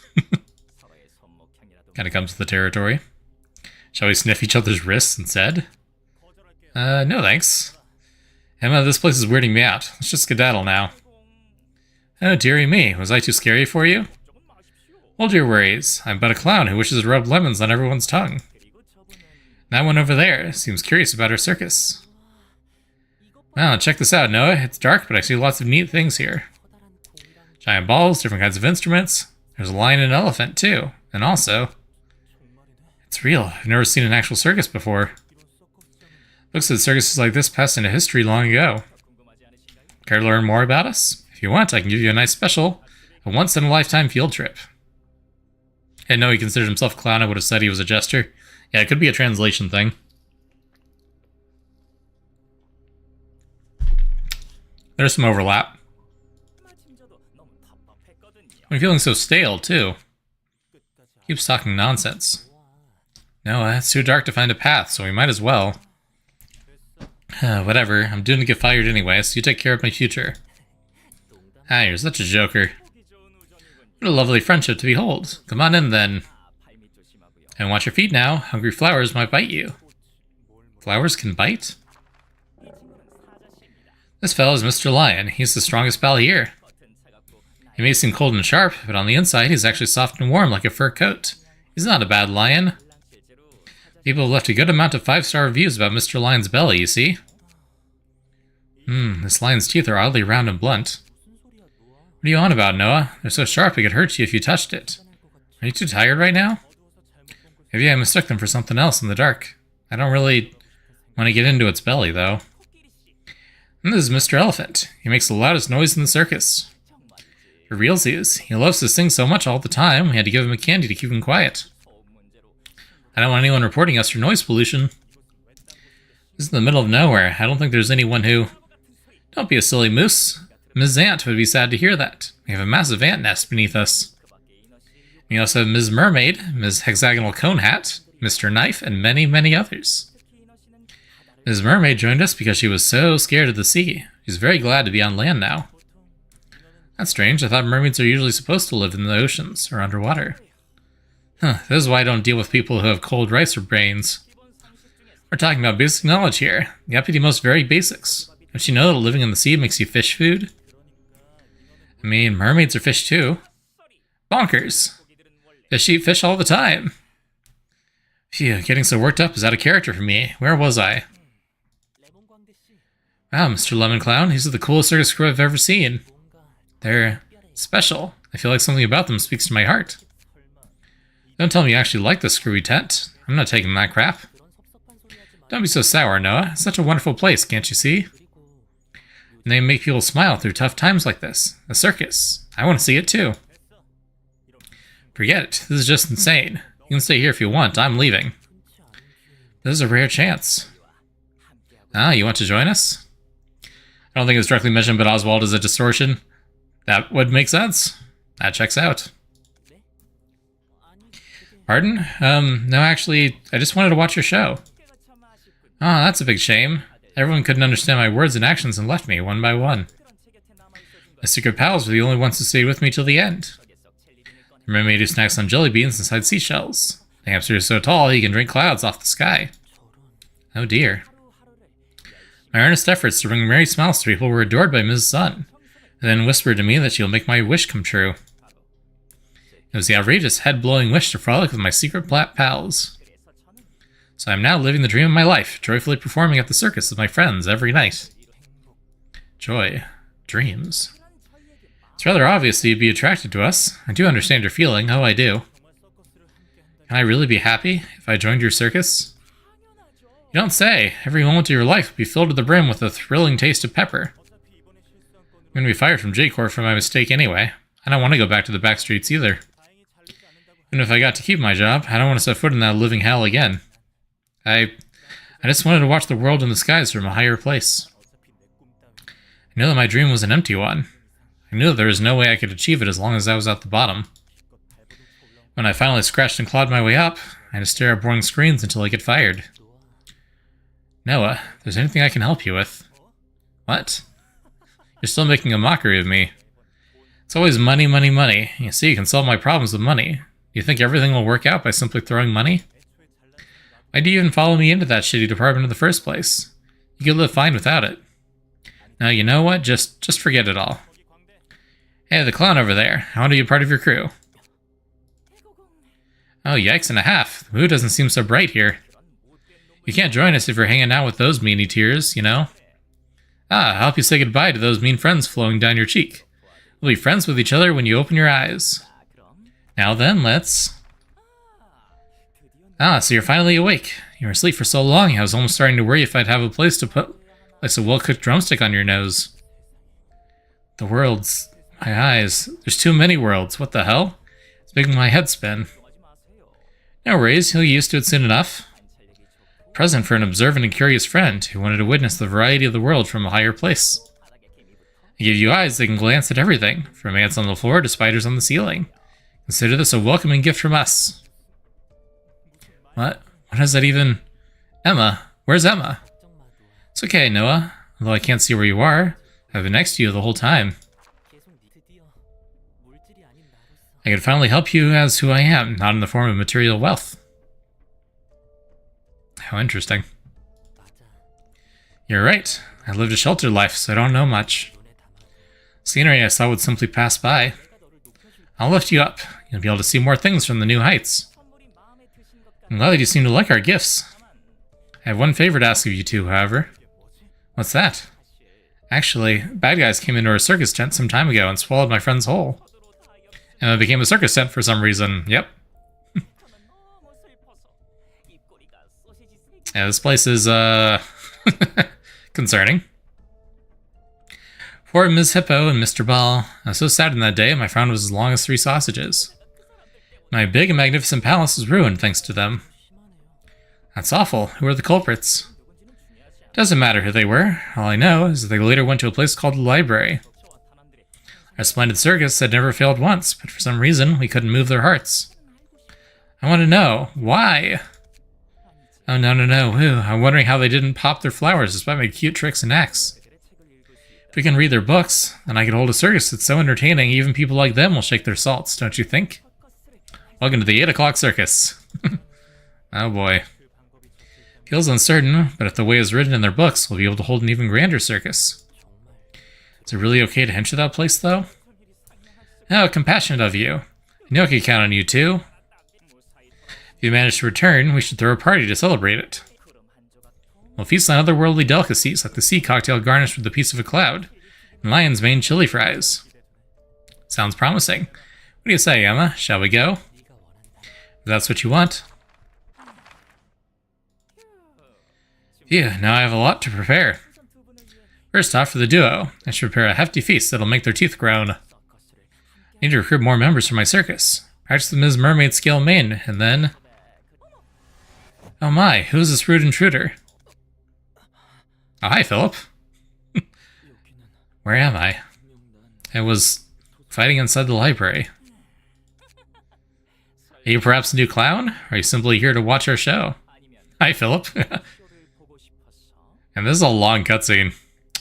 Speaker 1: Kind of comes with the territory. Shall we sniff each other's wrists instead? No thanks. Emma, this place is weirding me out. Let's just skedaddle now. Oh, dearie me. Was I too scary for you? Hold your worries. I'm but a clown who wishes to rub lemons on everyone's tongue. That one over there seems curious about our circus. Wow, check this out, Noah. It's dark, but I see lots of neat things here. Giant balls, different kinds of instruments. There's a lion and an elephant, too. And also... It's real. I've never seen an actual circus before. Looks like circuses like this passed into history long ago. Care to learn more about us? If you want, I can give you a nice special. A once-in-a-lifetime field trip. I know he considered himself a clown. I would have said he was a jester. Yeah, it could be a translation thing. There's some overlap. I'm feeling so stale, too. Keeps talking nonsense. No, it's too dark to find a path, so we might as well. Whatever, I'm doomed to get fired anyway, so you take care of my future. Ah, you're such a joker. What a lovely friendship to behold. Come on in, then. And watch your feet now. Hungry flowers might bite you. Flowers can bite? This fellow is Mr. Lion. He's the strongest pal here. He may seem cold and sharp, but on the inside he's actually soft and warm like a fur coat. He's not a bad lion. People have left a good amount of 5-star reviews about Mr. Lion's belly, you see? This lion's teeth are oddly round and blunt. What are you on about, Noah? They're so sharp it could hurt you if you touched it. Are you too tired right now? Maybe I mistook them for something else in the dark. I don't really want to get into its belly, though. And this is Mr. Elephant. He makes the loudest noise in the circus. For realsies, he loves to sing so much all the time, we had to give him a candy to keep him quiet. I don't want anyone reporting us for noise pollution. This is in the middle of nowhere. I don't think there's anyone who... Don't be a silly moose. Ms. Ant would be sad to hear that. We have a massive ant nest beneath us. We also have Ms. Mermaid, Ms. Hexagonal Cone Hat, Mr. Knife, and many, many others. Ms. Mermaid joined us because she was so scared of the sea. She's very glad to be on land now. That's strange. I thought mermaids are usually supposed to live in the oceans or underwater. This is why I don't deal with people who have cold rice or brains. We're talking about basic knowledge here. You have to do most very basics. Don't you know that living in the sea makes you fish food? I mean, mermaids are fish too. Bonkers. Fish eat fish all the time. Phew, getting so worked up is out of character for me. Where was I? Wow, Mr. Lemon Clown, these are the coolest circus crew I've ever seen. They're special. I feel like something about them speaks to my heart. Don't tell me you actually like this screwy tent. I'm not taking that crap. Don't be so sour, Noah. It's such a wonderful place, can't you see? And they make people smile through tough times like this. A circus. I want to see it too. Forget it. This is just insane. You can stay here if you want. I'm leaving. This is a rare chance. Ah, you want to join us? I don't think it's directly mentioned, but Oswald is a distortion. That would make sense. That checks out. Pardon? No, actually, I just wanted to watch your show. Ah, that's a big shame. Everyone couldn't understand my words and actions and left me, one by one. My secret pals were the only ones who stayed with me till the end. The mermaid who snacks on jelly beans inside seashells. The hamster is so tall he can drink clouds off the sky. Oh dear. My earnest efforts to bring merry smiles to people were adored by Ms. Sun, and then whispered to me that she'll make my wish come true. It was the outrageous, head-blowing wish to frolic with my secret pals. So I'm now living the dream of my life, joyfully performing at the circus with my friends every night. Joy. Dreams. It's rather obvious that you'd be attracted to us. I do understand your feeling. Oh, I do. Can I really be happy if I joined your circus? You don't say. Every moment of your life would be filled to the brim with a thrilling taste of pepper. I'm going to be fired from J-Corps for my mistake anyway. I don't want to go back to the back streets either. Even if I got to keep my job, I don't want to set foot in that living hell again. I just wanted to watch the world and the skies from a higher place. I knew that my dream was an empty one. I knew that there was no way I could achieve it as long as I was at the bottom. When I finally scratched and clawed my way up, I had to stare at boring screens until I get fired. Noah, if there's anything I can help you with... What? You're still making a mockery of me. It's always money, money, money. You see, you can solve my problems with money. You think everything will work out by simply throwing money? Why do you even follow me into that shitty department in the first place? You could live fine without it. Now, you know what? Just forget it all. Hey, the clown over there. I want to be a part of your crew. Oh, yikes and a half. The mood doesn't seem so bright here. You can't join us if you're hanging out with those meanie tears, you know? Ah, I'll help you say goodbye to those mean friends flowing down your cheek. We'll be friends with each other when you open your eyes. Now then, let's... Ah, so you're finally awake. You were asleep for so long, I was almost starting to worry if I'd have a place to put like a well-cooked drumstick on your nose. The worlds... My eyes. There's too many worlds. What the hell? It's making my head spin. No worries, you'll get used to it soon enough. Present for an observant and curious friend who wanted to witness the variety of the world from a higher place. I give you eyes that can glance at everything, from ants on the floor to spiders on the ceiling. Consider this a welcoming gift from us. What? What is that even? Emma? Where's Emma? It's okay, Noah. Although I can't see where you are, I've been next to you the whole time. I can finally help you as who I am, not in the form of material wealth. How interesting. You're right. I lived a sheltered life, so I don't know much. Scenery I saw would simply pass by. I'll lift you up. You'll be able to see more things from the new heights. I'm glad that you seem to like our gifts. I have one favor to ask of you two, however. What's that? Actually, bad guys came into our circus tent some time ago and swallowed my friend's whole. And it became a circus tent for some reason. Yep. Yeah, this place is, concerning. Poor Ms. Hippo and Mr. Ball. I was so sad in that day, my frown was as long as 3 sausages. My big and magnificent palace was ruined thanks to them. That's awful. Who are the culprits? Doesn't matter who they were. All I know is that they later went to a place called the Library. Our splendid circus had never failed once, but for some reason, we couldn't move their hearts. I want to know, why? Oh, no. Who? I'm wondering how they didn't pop their flowers despite my cute tricks and acts. If we can read their books, then I could hold a circus that's so entertaining, even people like them will shake their salts, don't you think? Welcome to the 8 o'clock circus. Oh boy. Feels uncertain, but if the way is written in their books, we'll be able to hold an even grander circus. Is it really okay to enter that place, though? Oh, compassionate of you. I know I can count on you, too. If you manage to return, we should throw a party to celebrate it. We'll feast on otherworldly delicacies, like the sea cocktail garnished with a piece of a cloud, and lion's mane chili fries. Sounds promising. What do you say, Emma? Shall we go? If that's what you want. Phew, now I have a lot to prepare. First off, for the duo, I should prepare a hefty feast that'll make their teeth groan. I need to recruit more members for my circus. Practice the Ms. Mermaid scale main, and then... Oh my, who's this rude intruder? Oh, hi, Philip. Where am I? I was fighting inside the library. Are you perhaps a new clown? Or are you simply here to watch our show? Hi, Philip. And this is a long cutscene.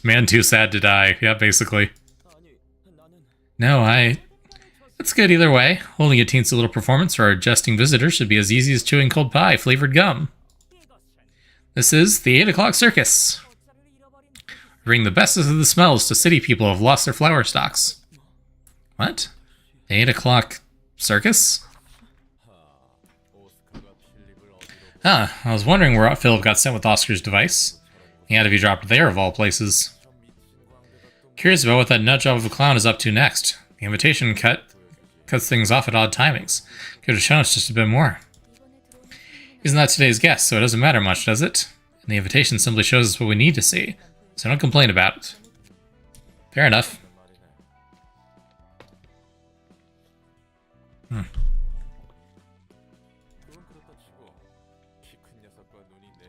Speaker 1: Man too sad to die. Yeah, basically. No, It's good either way. Holding a teensy little performance for our jesting visitors should be as easy as chewing cold pie flavored gum. This is the 8 o'clock circus. Bring the bestest of the smells to city people who have lost their flower stocks. What? 8 o'clock circus? Huh, I was wondering where Philip got sent with Oscar's device. He had to be dropped there of all places. Curious about what that nutjob of a clown is up to next. The invitation cuts things off at odd timings. Could have shown us just a bit more. He's not today's guest, so it doesn't matter much, does it? And the invitation simply shows us what we need to see. So don't complain about it. Fair enough.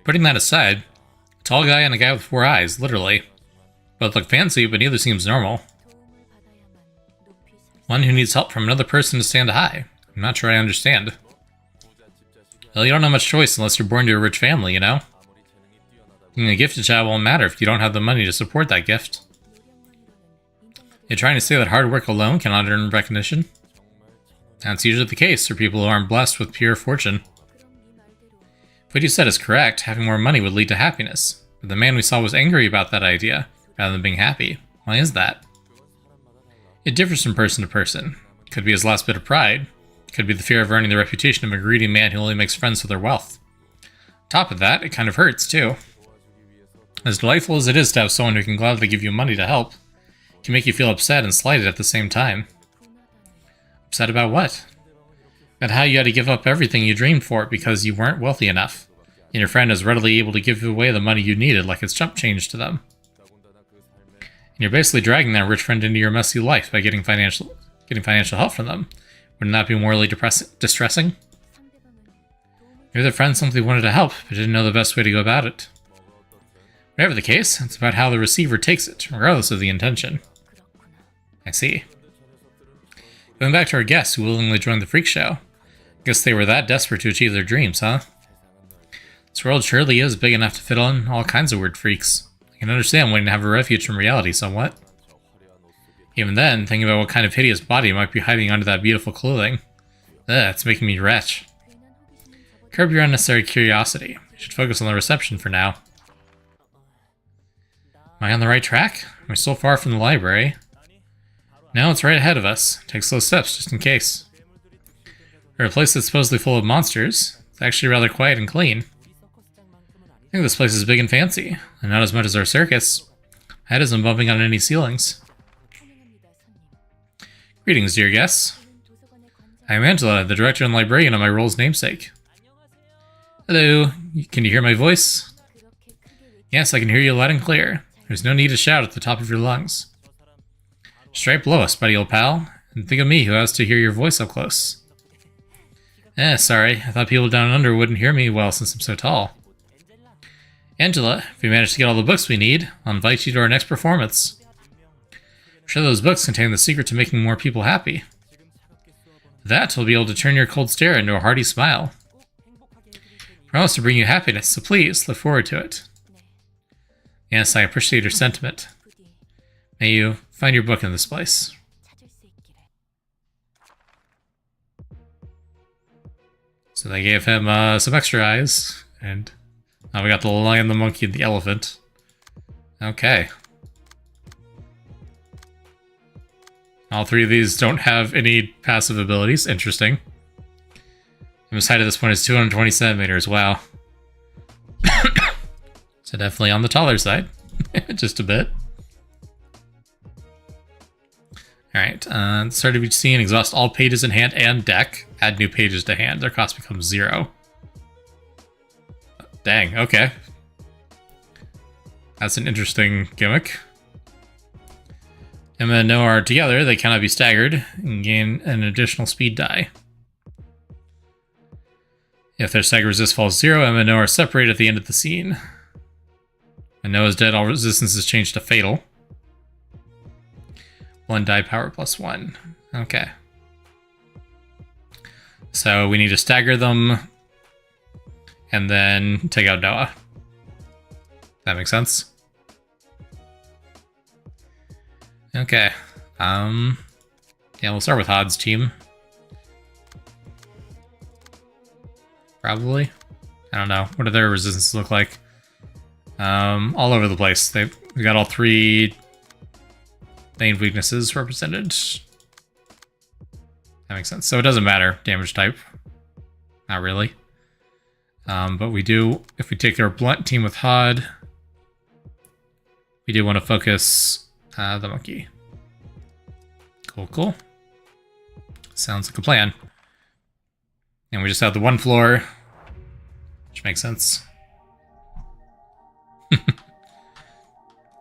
Speaker 1: Putting that aside, a tall guy and a guy with 4 eyes, literally. Both look fancy, but neither seems normal. One who needs help from another person to stand high. I'm not sure I understand. Well, you don't have much choice unless you're born to a rich family, you know? Being a gifted child won't matter if you don't have the money to support that gift. You're trying to say that hard work alone cannot earn recognition? That's usually the case for people who aren't blessed with pure fortune. If what you said is correct, having more money would lead to happiness. But the man we saw was angry about that idea, rather than being happy. Why is that? It differs from person to person. It could be his last bit of pride. It could be the fear of earning the reputation of a greedy man who only makes friends with their wealth. On top of that, it kind of hurts, too. As delightful as it is to have someone who can gladly give you money to help, it can make you feel upset and slighted at the same time. Upset about what? About how you had to give up everything you dreamed for because you weren't wealthy enough, and your friend is readily able to give away the money you needed like it's chump change to them. And you're basically dragging that rich friend into your messy life by getting financial help from them. Wouldn't that be morally distressing? Maybe the friend simply wanted to help, but didn't know the best way to go about it. Whatever the case, it's about how the receiver takes it, regardless of the intention. I see. Going back to our guests who willingly joined the freak show. Guess they were that desperate to achieve their dreams, huh? This world surely is big enough to fit on all kinds of weird freaks. I can understand wanting to have a refuge from reality somewhat. Even then, thinking about what kind of hideous body might be hiding under that beautiful clothing. It's making me retch. Curb your unnecessary curiosity. You should focus on the reception for now. Am I on the right track? We're so far from the library. No, it's right ahead of us. Take slow steps, just in case. For a place that's supposedly full of monsters, it's actually rather quiet and clean. I think this place is big and fancy, and not as much as our circus. My head isn't bumping on any ceilings. Greetings, dear guests. I am Angela, the director and librarian of my role's namesake. Hello, can you hear my voice? Yes, I can hear you loud and clear. There's no need to shout at the top of your lungs. Straight below us, buddy old pal, and think of me who has to hear your voice up close. Sorry, I thought people down under wouldn't hear me well since I'm so tall. Angela, if we manage to get all the books we need, I'll invite you to our next performance. I'm sure those books contain the secret to making more people happy. With that, we'll be able to turn your cold stare into a hearty smile. I promise to bring you happiness, so please, look forward to it. Yes, I appreciate your sentiment. May you find your book in this place. So they gave him some extra eyes, and now we got the lion, the monkey, and the elephant. Okay. All three of these don't have any passive abilities. Interesting. His height at this point is 220 centimeters. Wow. So definitely on the taller side. Just a bit. Alright, start of each scene, exhaust all pages in hand and deck. Add new pages to hand. Their cost becomes 0. Dang, okay. That's an interesting gimmick. Emma and Noah are together. They cannot be staggered and gain an additional speed die. If their stagger resist falls 0, Emma and Noah are separated at the end of the scene. When Noah's dead, all resistance is changed to fatal. 1 die power plus 1. Okay. So we need to stagger them and then take out Noah. That makes sense. Okay. Yeah, we'll start with Hod's team. Probably. I don't know. What do their resistances look like? All over the place. We got all 3 main weaknesses represented. That makes sense. So it doesn't matter, damage type. Not really. But we do, if we take our blunt team with Hod, we do want to focus the monkey. Cool, cool. Sounds like a plan. And we just have the 1 floor, which makes sense.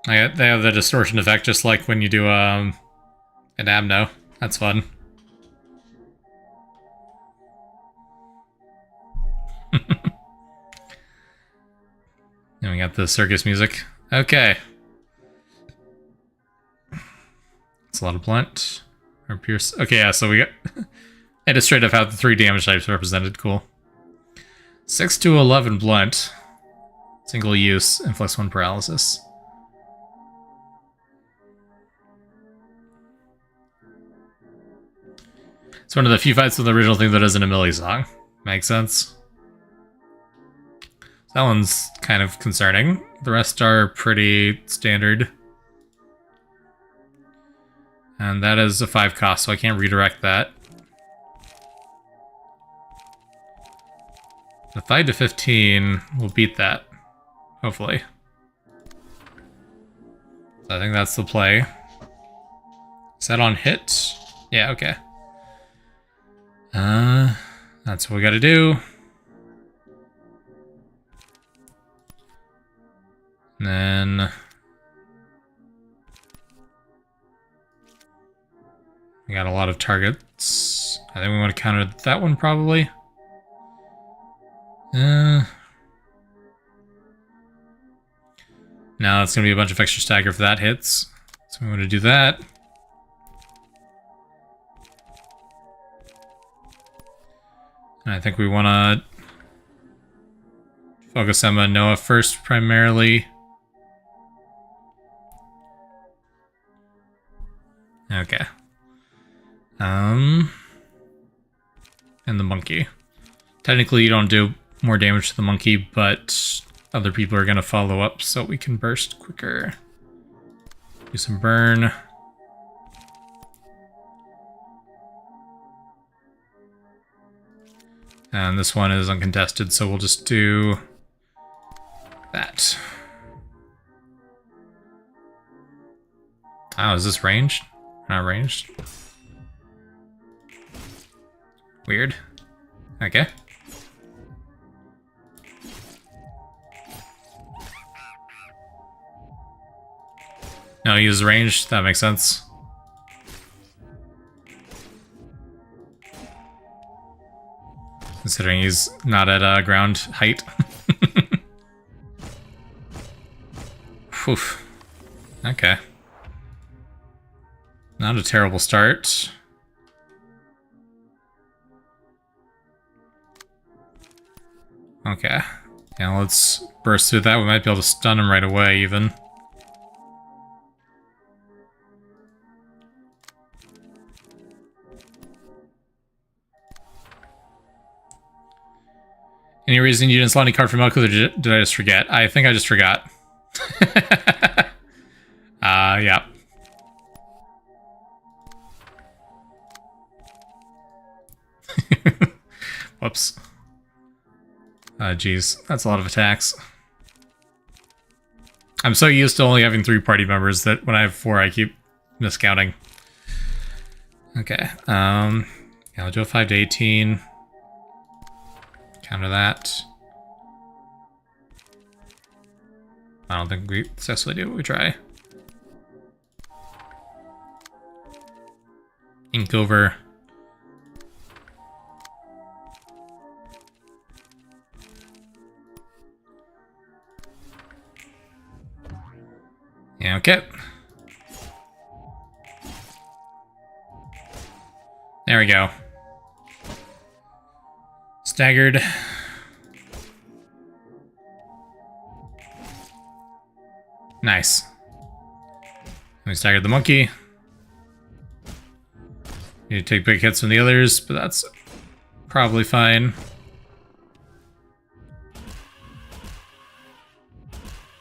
Speaker 1: They have the distortion effect just like when you do an Amno. That's fun. And we got the circus music. Okay. It's a lot of blunt. Or pierce. Okay, yeah, so we got... I just straight up have the 3 damage types represented. Cool. 6 to 11 blunt. Single use. Inflicts 1 paralysis. It's one of the few fights with the original thing that isn't a melee song. Makes sense. That one's kind of concerning. The rest are pretty standard. And that is a 5 cost, so I can't redirect that. The 5 to 15 will beat that. Hopefully. So I think that's the play. Is that on hit? Yeah, okay. That's what we gotta do. And then... we got a lot of targets. I think we want to counter that one, probably. No, it's going to be a bunch of extra stagger if that hits. So we want to do that. And I think we want to focus Emma and Noah first, primarily. Okay. And the monkey. Technically, you don't do more damage to the monkey, but other people are going to follow up, so we can burst quicker. Do some burn. And this one is uncontested, so we'll just do that. Oh, is this ranged? Not ranged. Weird. Okay. No, he uses range. That makes sense. Considering he's not at ground height. Whew. Okay. Not a terrible start. Okay. Yeah, let's burst through that. We might be able to stun him right away, even. Any reason you didn't slot any card from Elko, or did I just forget? I think I just forgot. Yeah. Whoops. Geez, that's a lot of attacks. I'm so used to only having 3 party members that when I have 4, I keep miscounting. Okay, yeah, I'll do a 5 to 18. Counter that. I don't think we successfully do, but we try. Ink over. Yeah, okay. There we go. Staggered. Nice. We staggered the monkey. Need to take big hits from the others, but that's probably fine.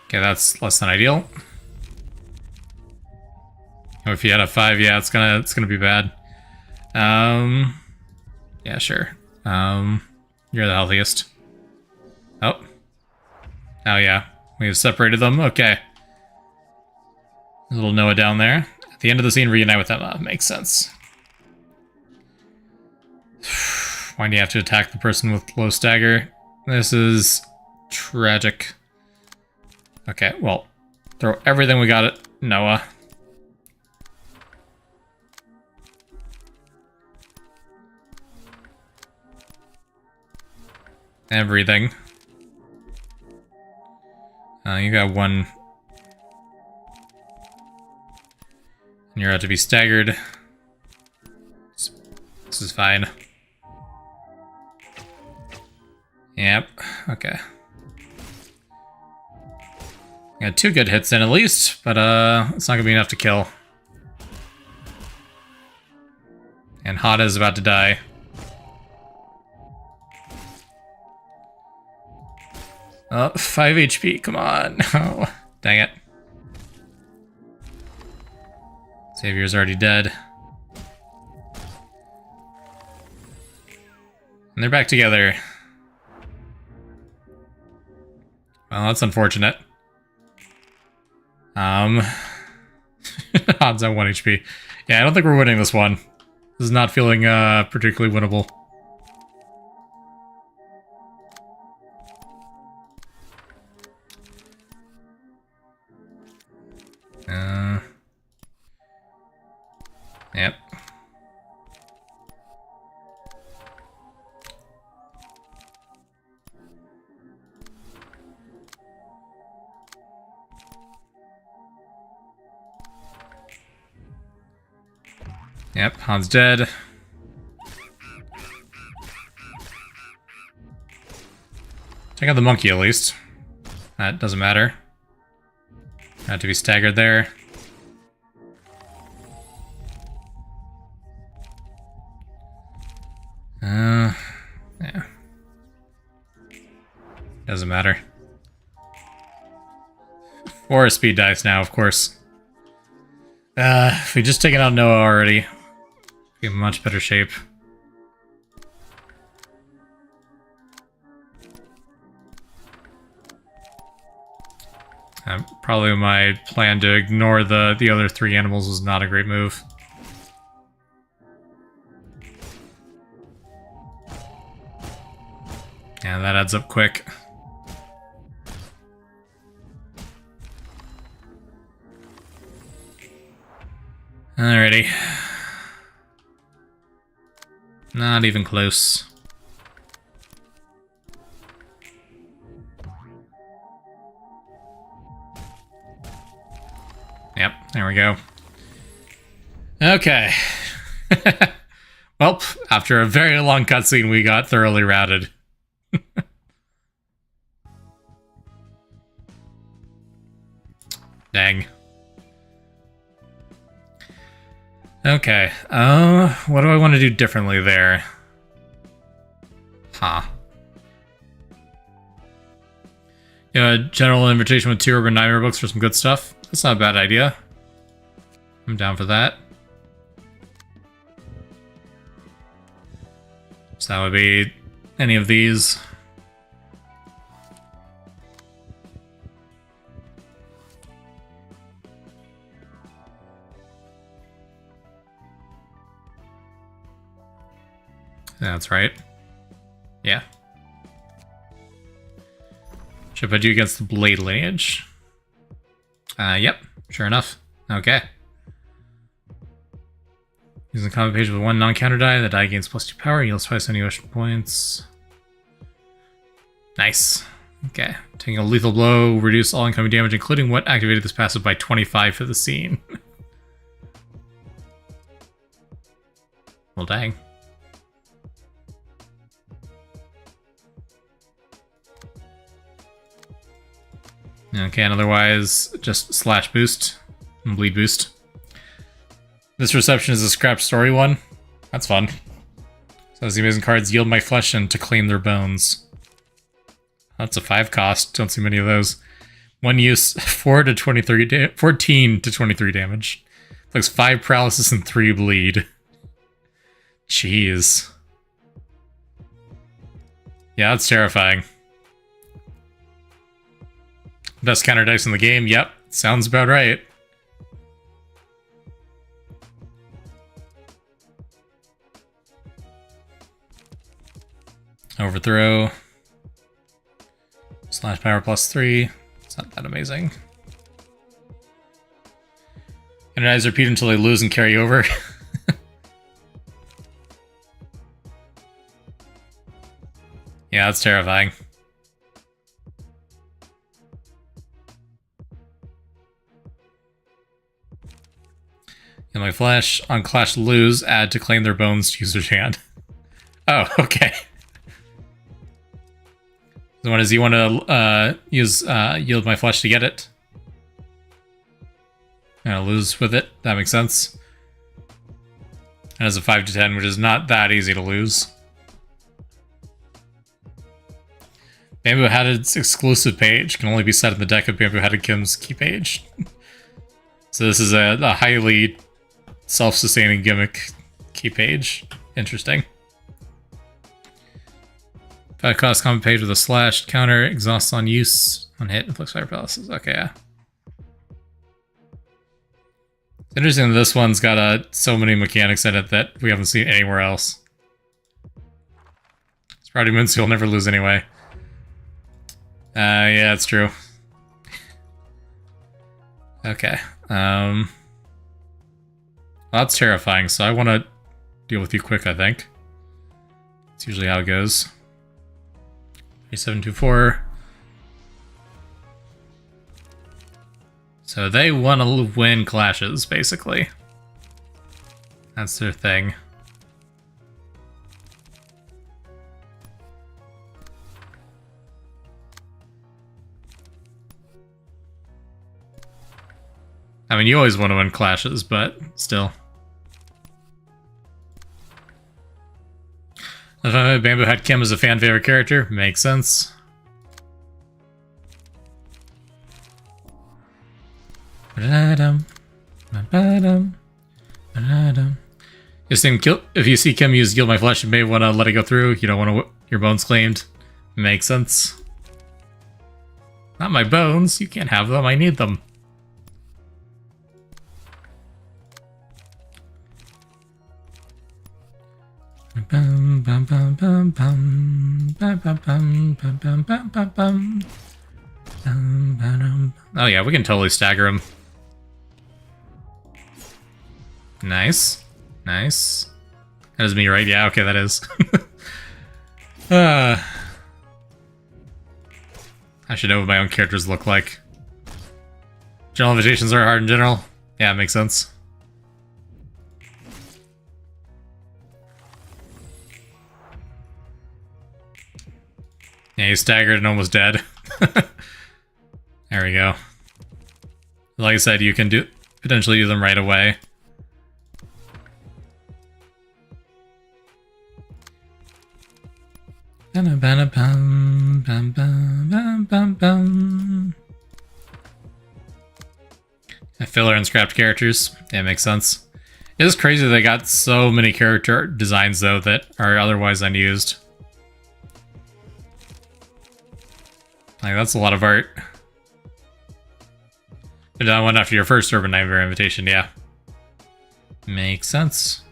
Speaker 1: Okay, that's less than ideal. Oh, if you had a 5, yeah, it's gonna be bad. Yeah, sure. You're the healthiest. Oh. Oh yeah, we've separated them. Okay. A little Noah down there. At the end of the scene, reunite with Emma. Makes sense. Why do you have to attack the person with low stagger? This is tragic. Okay, well, throw everything we got at Noah. Everything. You got 1. And you're out to be staggered. This is fine. Yep, okay. Got 2 good hits in at least, but it's not gonna be enough to kill. And Hada is about to die. Oh, 5 HP, come on. Oh, dang it. Savior's already dead. And they're back together. Well, that's unfortunate. Odds on 1 HP. Yeah, I don't think we're winning this one. This is not feeling particularly winnable. Yep. Yep, Han's dead. Check out the monkey at least. That doesn't matter. Had to be staggered there. Yeah. Doesn't matter. Or a speed dice now, of course. If we just taken out Noah already, be in much better shape. Probably my plan to ignore the other 3 animals was not a great move. Yeah, that adds up quick. Alrighty. Not even close. Yep, there we go. Okay. Well, after a very long cutscene, we got thoroughly routed. Dang. Okay, what do I want to do differently there? Huh. Yeah, general invitation with 2 urban nightmare books for some good stuff. That's not a bad idea. I'm down for that. So that would be any of these. That's right. Yeah. Should I put you against the Blade lineage? Yep. Sure enough. Okay. Using the combat page with 1 non-counter die, the die gains +2 power, yields twice any ocean points. Nice. Okay. Taking a lethal blow, reduce all incoming damage, including what activated this passive by 25 for the scene. Well, dang. Okay, and otherwise, just slash boost and bleed boost. This reception is a scrap story one. That's fun. So as the amazing cards yield my flesh and to claim their bones. That's a 5 cost. Don't see many of those. 1 use, 14 to 23 damage. Looks 5 paralysis and 3 bleed. Jeez. Yeah, that's terrifying. Best counter dice in the game? Yep, sounds about right. Overthrow. Slash power +3. It's not that amazing. Energize repeat until they lose and carry over. Yeah, that's terrifying. In my flash, on Clash lose, add to claim their bones to user's hand. Oh, okay. The one is you want to use yield my flesh to get it. And lose with it. That makes sense. And as a 5 to 10, which is not that easy to lose. Bamboo Hatted's exclusive page can only be set in the deck of Bamboo Hatted Kim's key page. So this is a highly self-sustaining gimmick key page. Interesting. 5 cost common page with a slash, counter, exhaust on use, on hit, inflicts fire paralysis. Okay, yeah. It's interesting that this one's got so many mechanics in it that we haven't seen anywhere else. Sprouting Moon Seal will never lose anyway. Yeah, that's true. Okay. Well, that's terrifying, so I want to deal with you quick, I think. That's usually how it goes. 3724. So they want to win clashes, basically. That's their thing. I mean, you always want to win clashes, but still. Bamboo Hat Kim is a fan favorite character. Makes sense. If you see Kim use Gild My Flesh, you may want to let it go through. You don't want your bones claimed. Makes sense. Not my bones. You can't have them. I need them. Oh yeah, we can totally stagger him. Nice. Nice. That is me, right? Yeah, okay, that is. I should know what my own characters look like. General invitations are hard in general. Yeah, it makes sense. Yeah, he's staggered and almost dead. There we go. Like I said, you can potentially do them right away. Filler and scrapped characters. Yeah, makes sense. It is crazy they got so many character designs, though, that are otherwise unused. Like, that's a lot of art. Did that one after your first Urban Nightmare invitation, yeah. Makes sense.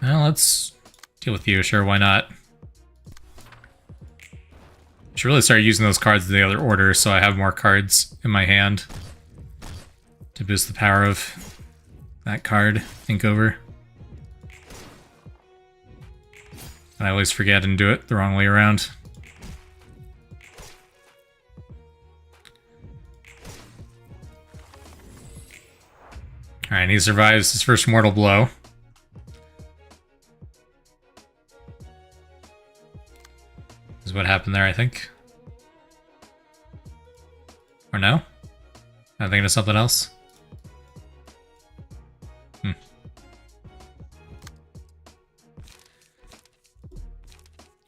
Speaker 1: Well, let's deal with you, sure, why not? I should really start using those cards in the other order so I have more cards in my hand to boost the power of that card, Think Over. I always forget and do it the wrong way around. Alright, he survives his first mortal blow. Is what happened there, I think. Or no? I'm thinking of something else.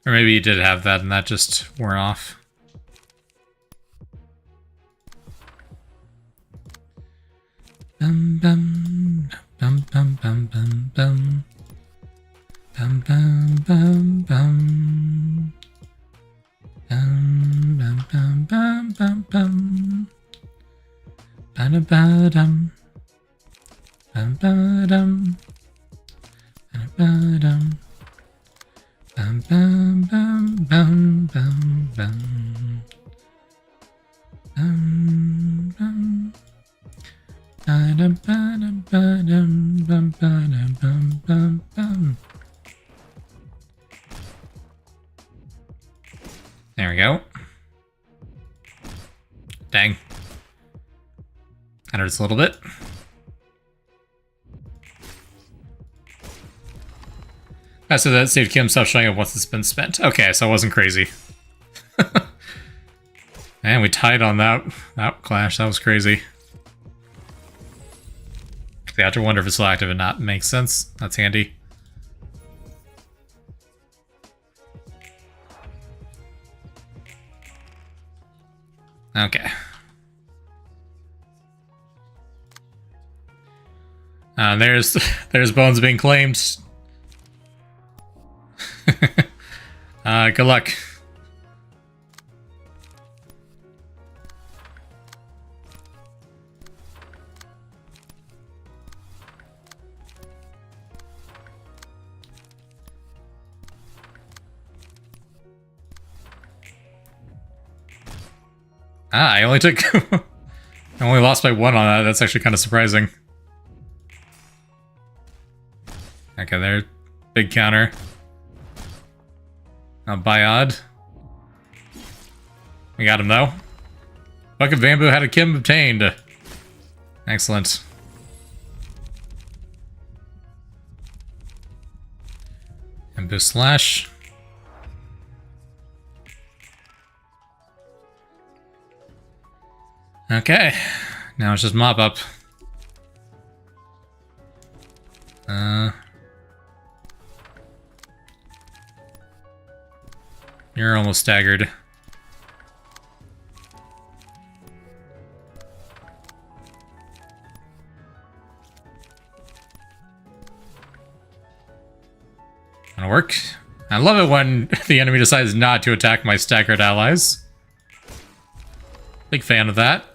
Speaker 1: Or maybe you did have that and that just wore off. Bum bum bum bum bum bum bum bum bum bum bum bum bum bum bum bum ba-da-ba-dum bum-ba-dum ba-da-ba-dum bum bum bum bum bum bum bum bum ba-da-ba-dum bum ba-da-bum bum bum. There we go. Dang. That hurts a little bit. So that saved Kim stop showing up once it's been spent. Okay, so I wasn't crazy. And we tied on that clash. That was crazy. I have to wonder if it's still active and not. Makes sense. That's handy. Okay. There's bones being claimed. Good luck. I only took... I only lost by 1 on that. That's actually kind of surprising. Okay, there. Big counter. Biod. We got him, though. Bucket of Bamboo had a Kim obtained. Excellent. Bamboo Slash. Okay, now it's just mop up. You're almost staggered. Gonna work. I love it when the enemy decides not to attack my staggered allies. Big fan of that.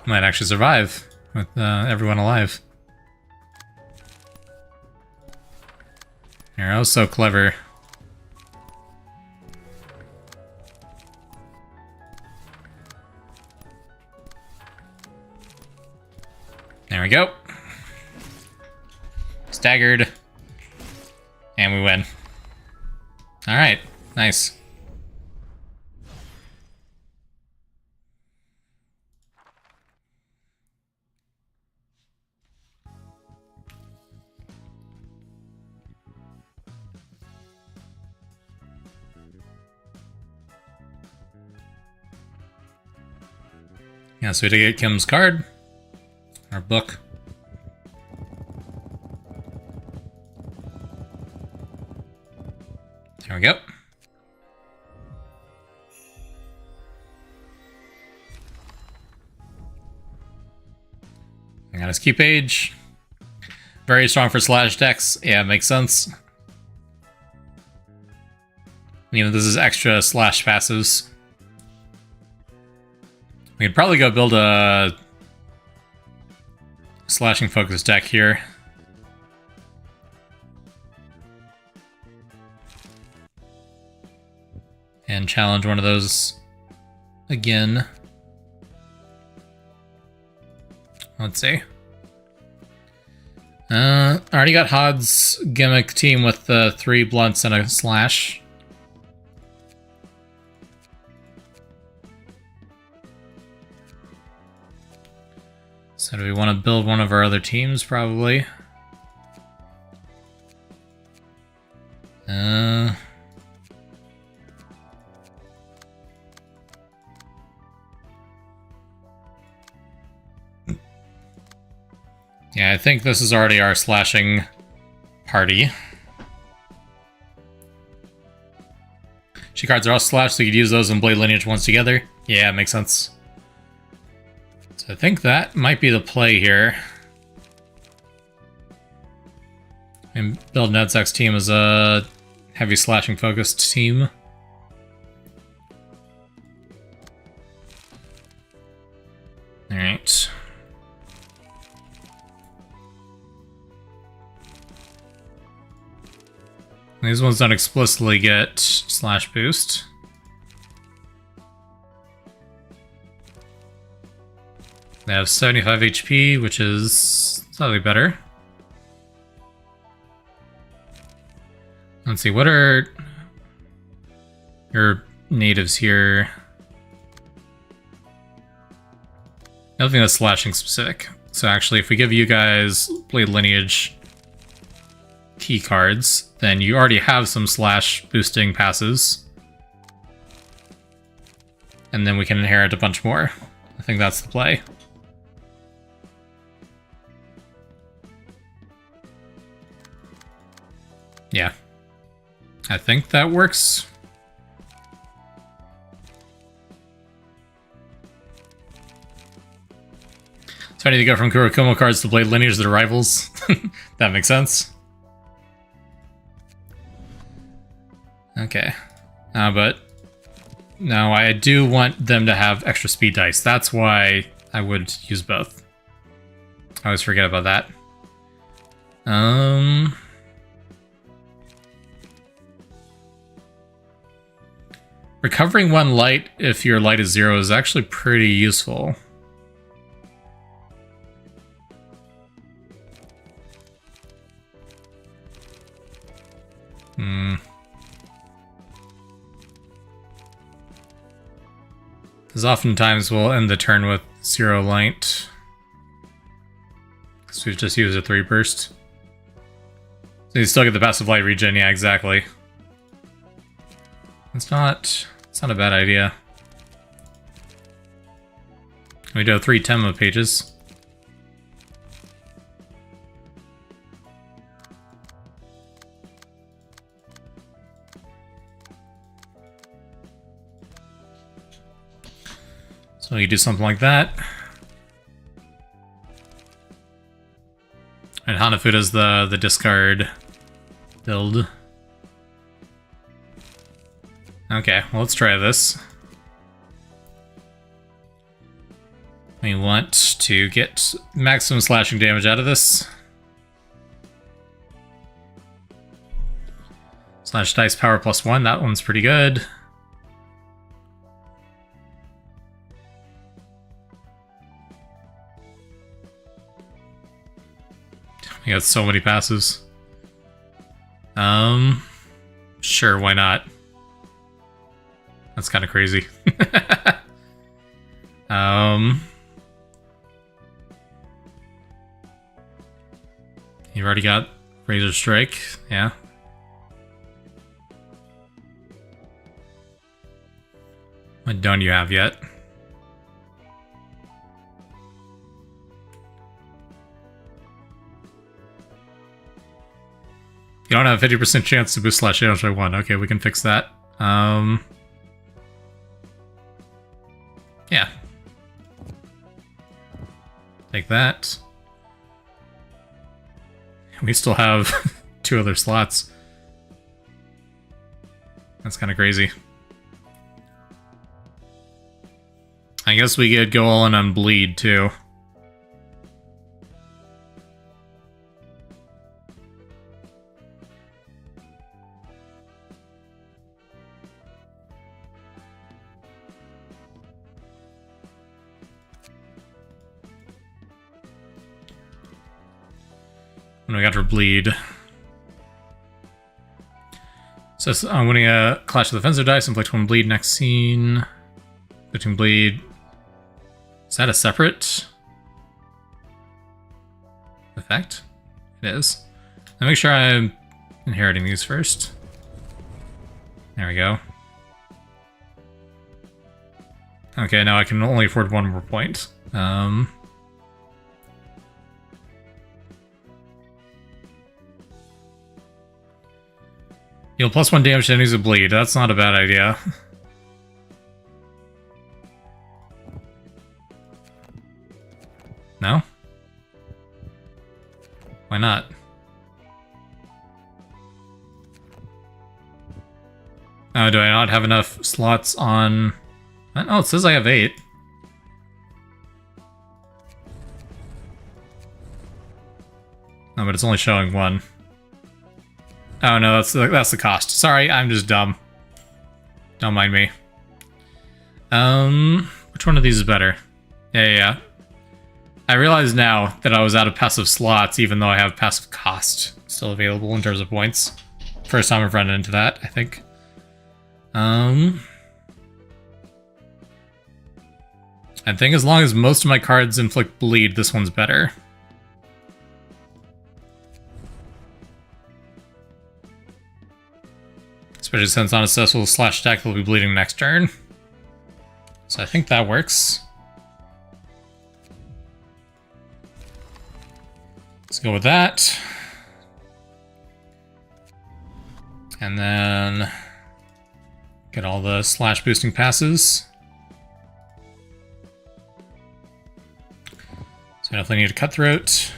Speaker 1: Might actually survive with everyone alive. You're so clever. There we go. Staggered. And we win. Alright, nice. Yeah, so we did get Kim's card. Our book. There we go. I got his key page. Very strong for slash decks. Yeah, makes sense. You know, this is extra slash passives. We could probably go build a slashing focus deck here. And challenge one of those again. Let's see. Already got Hod's gimmick team with the 3 blunts and a slash. So do we want to build one of our other teams? Probably. Yeah, I think this is already our slashing party. She cards are all slashed, so you could use those and Blade Lineage ones together. Yeah, makes sense. So I think that might be the play here. And build Nedzak's team as a heavy slashing focused team. Alright. These ones don't explicitly get slash boost. They have 75 HP, which is slightly better. Let's see, what are your natives here? Nothing that's slashing specific. So actually, if we give you guys Blade Lineage key cards, then you already have some slash boosting passes. And then we can inherit a bunch more. I think that's the play. Yeah. I think that works. So I need to go from Kurokuma cards to Blade Lineage to the rivals. That makes sense. Okay. But no, I do want them to have extra speed dice. That's why I would use both. I always forget about that. Recovering 1 light if your light is 0 is actually pretty useful. Because oftentimes we'll end the turn with 0 light. Because we've just used a 3 burst. So you still get the passive light regen, yeah, exactly. It's not a bad idea. We do have 3 Temma pages. So we do something like that. And Hanafuda's the discard build. Okay, well, let's try this. We want to get maximum slashing damage out of this. Slash dice power +1, that one's pretty good. We got so many passes. Sure, why not? That's kind of crazy. You've already got Razor Strike, yeah. What don't you have yet? You don't have a 50% chance to boost slash damage by 1. Okay, we can fix that. Yeah. Take that. We still have 2 other slots. That's kind of crazy. I guess we could go all in on bleed, too. What do we got for bleed? So winning a Clash of the Defensive dice, inflict 1 bleed next scene. Inflicting bleed. Is that a separate effect? It is. Let me make sure I'm inheriting these first. There we go. Okay, now I can only afford 1 more point. Deal +1 damage to enemies with bleed. That's not a bad idea. No? Why not? Oh, do I not have enough slots on... Oh, it says I have 8. No, but it's only showing 1. Oh no, that's the cost. Sorry, I'm just dumb. Don't mind me. Which one of these is better? Yeah. I realize now that I was out of passive slots, even though I have passive cost still available in terms of points. First time I've run into that, I think. I think as long as most of my cards inflict bleed, this one's better. Especially since on a successful slash attack, they'll be bleeding next turn. So I think that works. Let's go with that. And then get all the slash boosting passes. So I definitely need a cutthroat.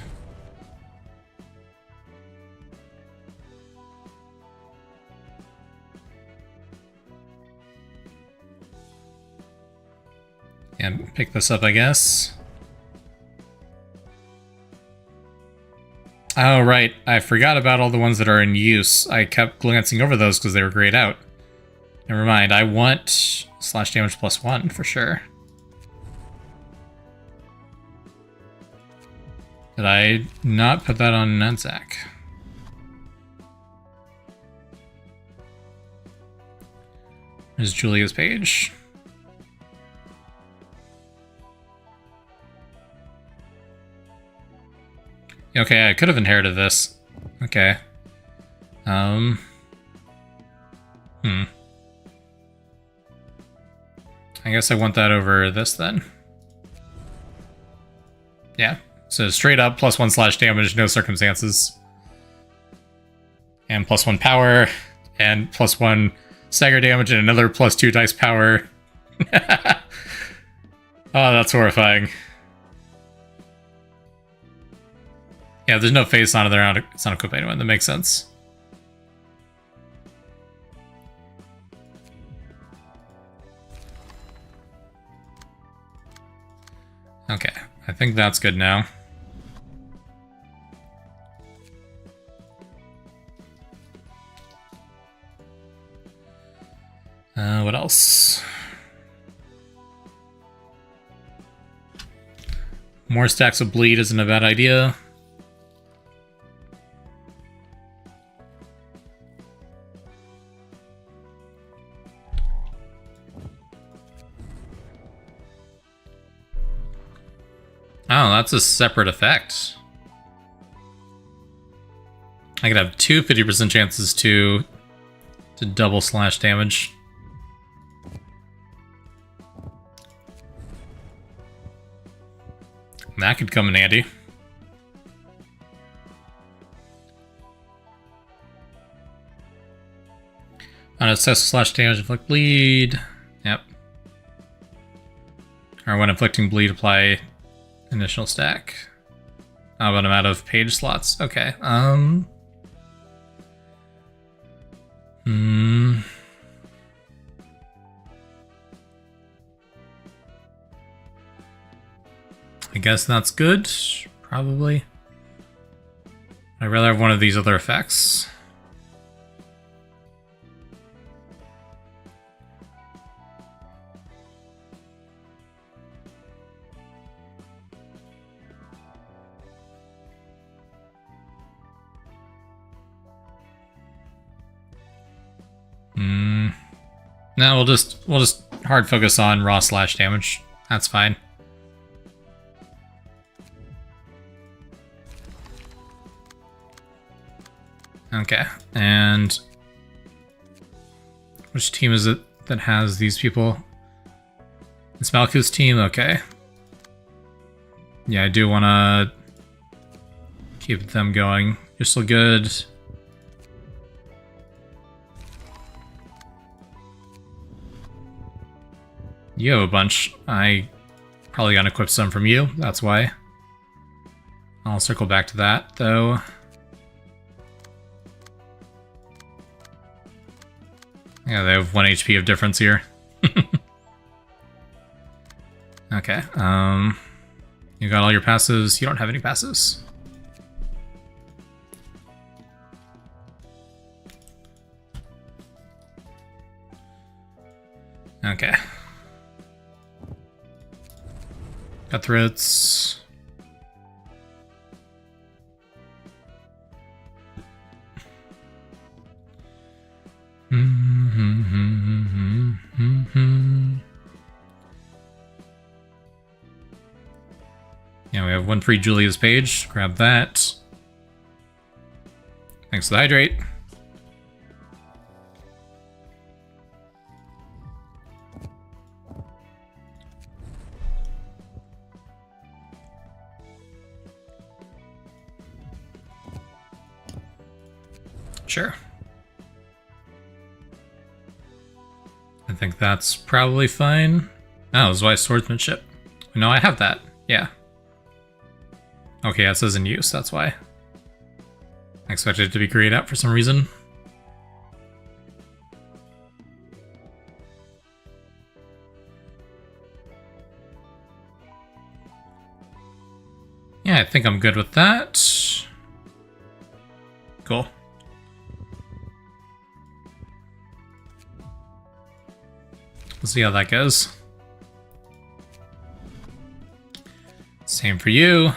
Speaker 1: And pick this up, I guess. Oh, right. I forgot about all the ones that are in use. I kept glancing over those because they were grayed out. Never mind. I want slash damage +1 for sure. Did I not put that on Nunzak? There's Julia's page. Okay, I could have inherited this. Okay. I guess I want that over this then. Yeah. So straight up +1 slash damage, no circumstances. And +1 power, and +1 stagger damage, and another +2 dice power. Oh, that's horrifying. Yeah, there's no face on it. It's not equipped by anyone. That makes sense. Okay, I think that's good now. What else? More stacks of bleed isn't a bad idea. Oh, that's a separate effect. I could have two 50% chances to double slash damage. That could come in handy. On a slash damage, inflict bleed. Yep. Or when inflicting bleed, apply initial stack. Oh, but I'm out of page slots. Okay. I guess that's good. Probably. I'd rather have one of these other effects. No, we'll just hard focus on raw slash damage. That's fine. Okay, and which team is it that has these people? It's Malkuth's team, okay. Yeah, I do want to keep them going. You're still good. You have a bunch. I probably unequipped some from you, that's why. I'll circle back to that, though. Yeah, they have 1 HP of difference here. Okay, you got all your passives. You don't have any passives. Okay. Cutthroats. Yeah, we have one free Julia's page. Grab that. Thanks for the hydrate. Sure. I think that's probably fine. Oh, this is why swordsmanship. No, I have that. Yeah. Okay, it says in use, that's why. I expected it to be grayed out for some reason. Yeah, I think I'm good with that. Cool. We'll see how that goes. Same for you.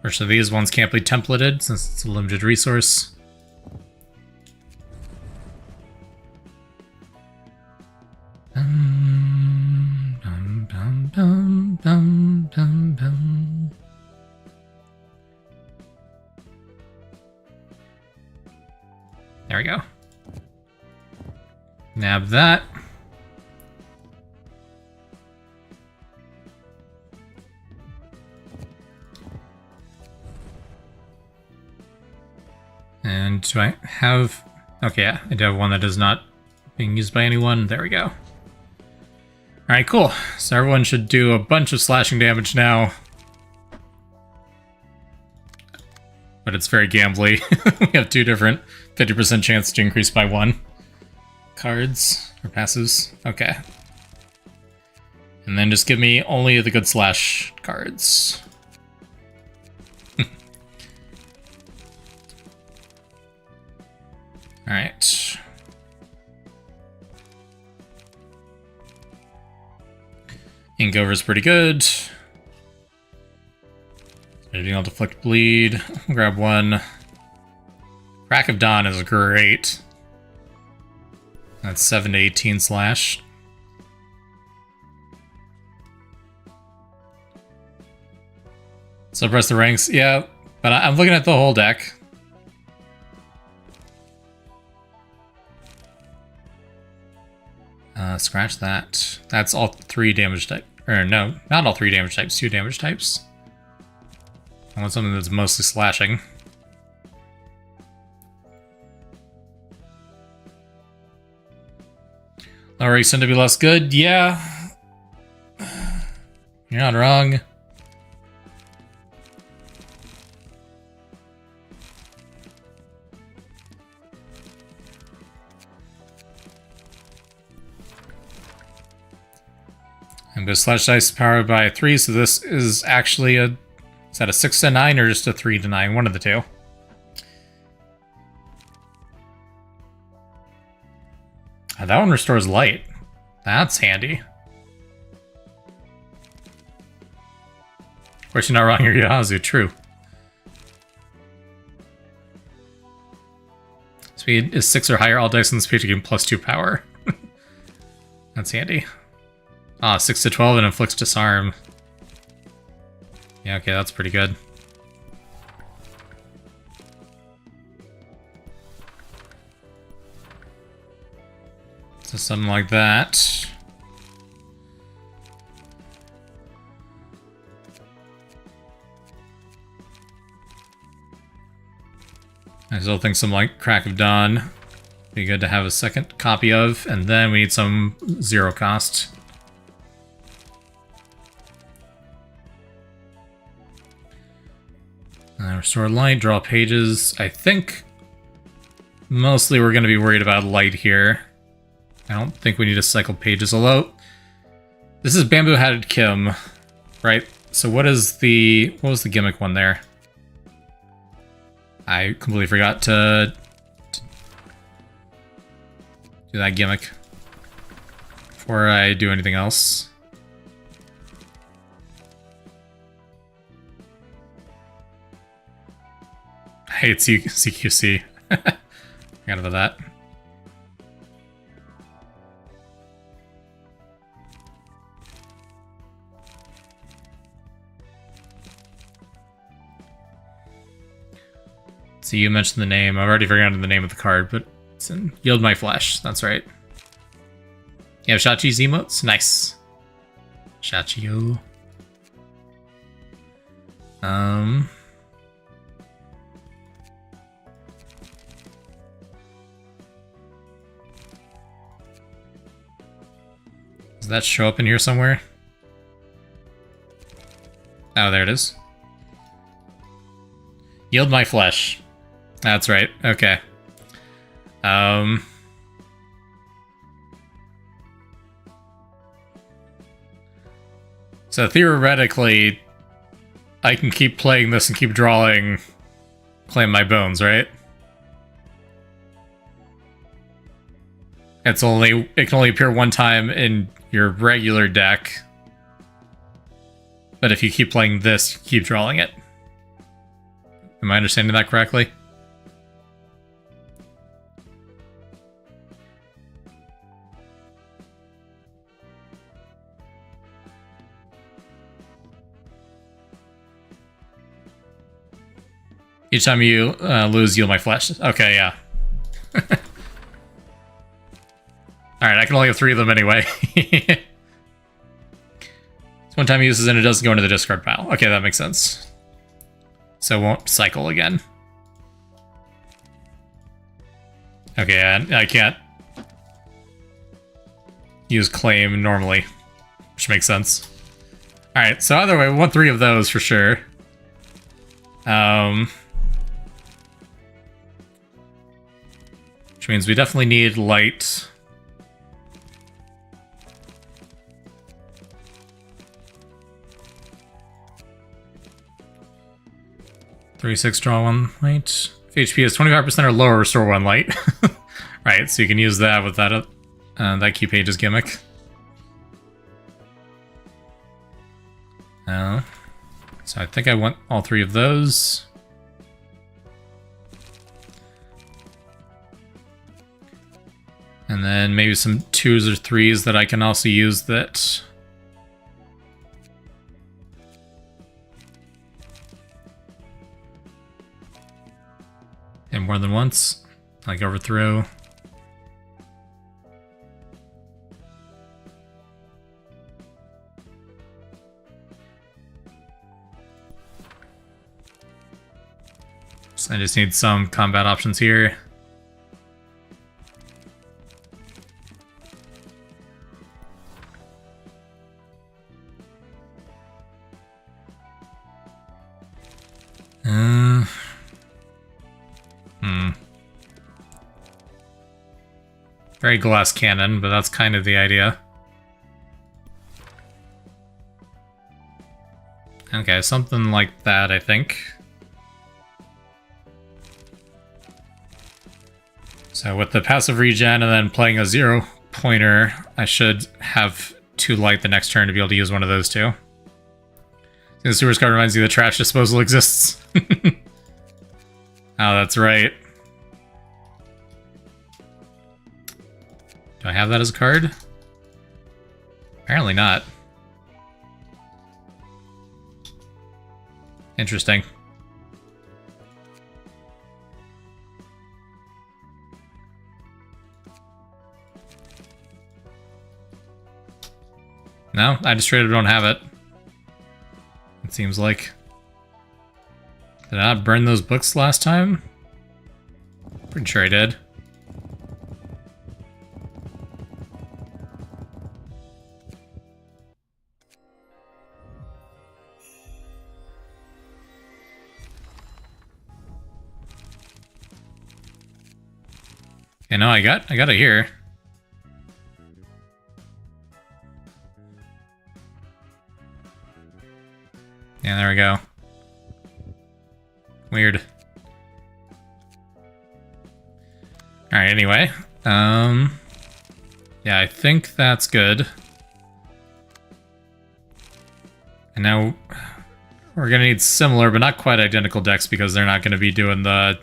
Speaker 1: First of these ones can't be templated since it's a limited resource. There we go. Nab that. And do I have... Okay, yeah, I do have one that is not being used by anyone. There we go. Alright, cool. So everyone should do a bunch of slashing damage now. But it's very gambly. We have two different 50% chance to increase by 1. Cards or passes. Okay. And then just give me only the good slash cards. Alright. Inkover's pretty good. Being able to deflect bleed. Grab 1. Crack of Dawn is great. That's 7 to 18 slash. Suppress the ranks, yeah, but I'm looking at the whole deck. Scratch that. That's all 3 damage type. Or no, not all 3 damage types, 2 damage types. I want something that's mostly slashing. Lower ranks tend to be less good, yeah. You're not wrong. And the slash dice powered by 3, so this is actually a... Is that a 6 to 9 or just a 3 to 9? One of the two. Oh, that one restores light. That's handy. Of course, you're not wrong, you're Yahazu, true. Speed is 6 or higher, all dice in this page gain +2 power. That's handy. Ah, 6 to 12 and inflicts disarm. Yeah, okay, that's pretty good. So something like that. I still think some like Crack of Dawn be good to have a second copy of, and then we need some 0 cost. Restore light, draw pages. I think mostly we're going to be worried about light here. I don't think we need to cycle pages, although this is Bamboo Hatted Kim, right? So what was the gimmick one there? I completely forgot to do that gimmick before I do anything else. I hate CQC. Forgot about that. So you mentioned the name. I've already forgotten the name of the card, but it's in Yield My Flesh. That's right. You have Shachi's emotes? Nice. Shachio. Does that show up in here somewhere? Oh, there it is. Yield My Flesh. That's right. Okay. So theoretically, I can keep playing this and keep drawing Claim My Bones, right? It can only appear one time in your regular deck. But if you keep playing this, keep drawing it. Am I understanding that correctly? Each time you lose, Yield My Flesh. Okay, yeah. Alright, I can only have 3 of them anyway. So one time he uses it, it doesn't go into the discard pile. Okay, that makes sense. So it won't cycle again. Okay, I can't use Claim normally. which makes sense. Alright, so either way, we want 3 of those for sure. Which means we definitely need light. $36, draw 1 light. If HP is 25% or lower, restore 1 light. Right, so you can use that with that that key pages gimmick. So I think I want all 3 of those. And then maybe some 2s or 3s that I can also use that... and more than once, like overthrow. So I just need some combat options here. Very glass cannon, but that's kind of the idea. Okay, something like that, I think. So with the passive regen and then playing a 0-pointer, I should have 2 light the next turn to be able to use one of those 2. The sewers card reminds you that trash disposal exists. Oh, that's right. Do I have that as a card? Apparently not. Interesting. No, I just straight up don't have it. It seems like. Did I not burn those books last time? Pretty sure I did. Okay, no, I got it here. Yeah, there we go. Weird. Alright, anyway. Yeah, I think that's good. And now we're gonna need similar, but not quite identical decks because they're not gonna be doing the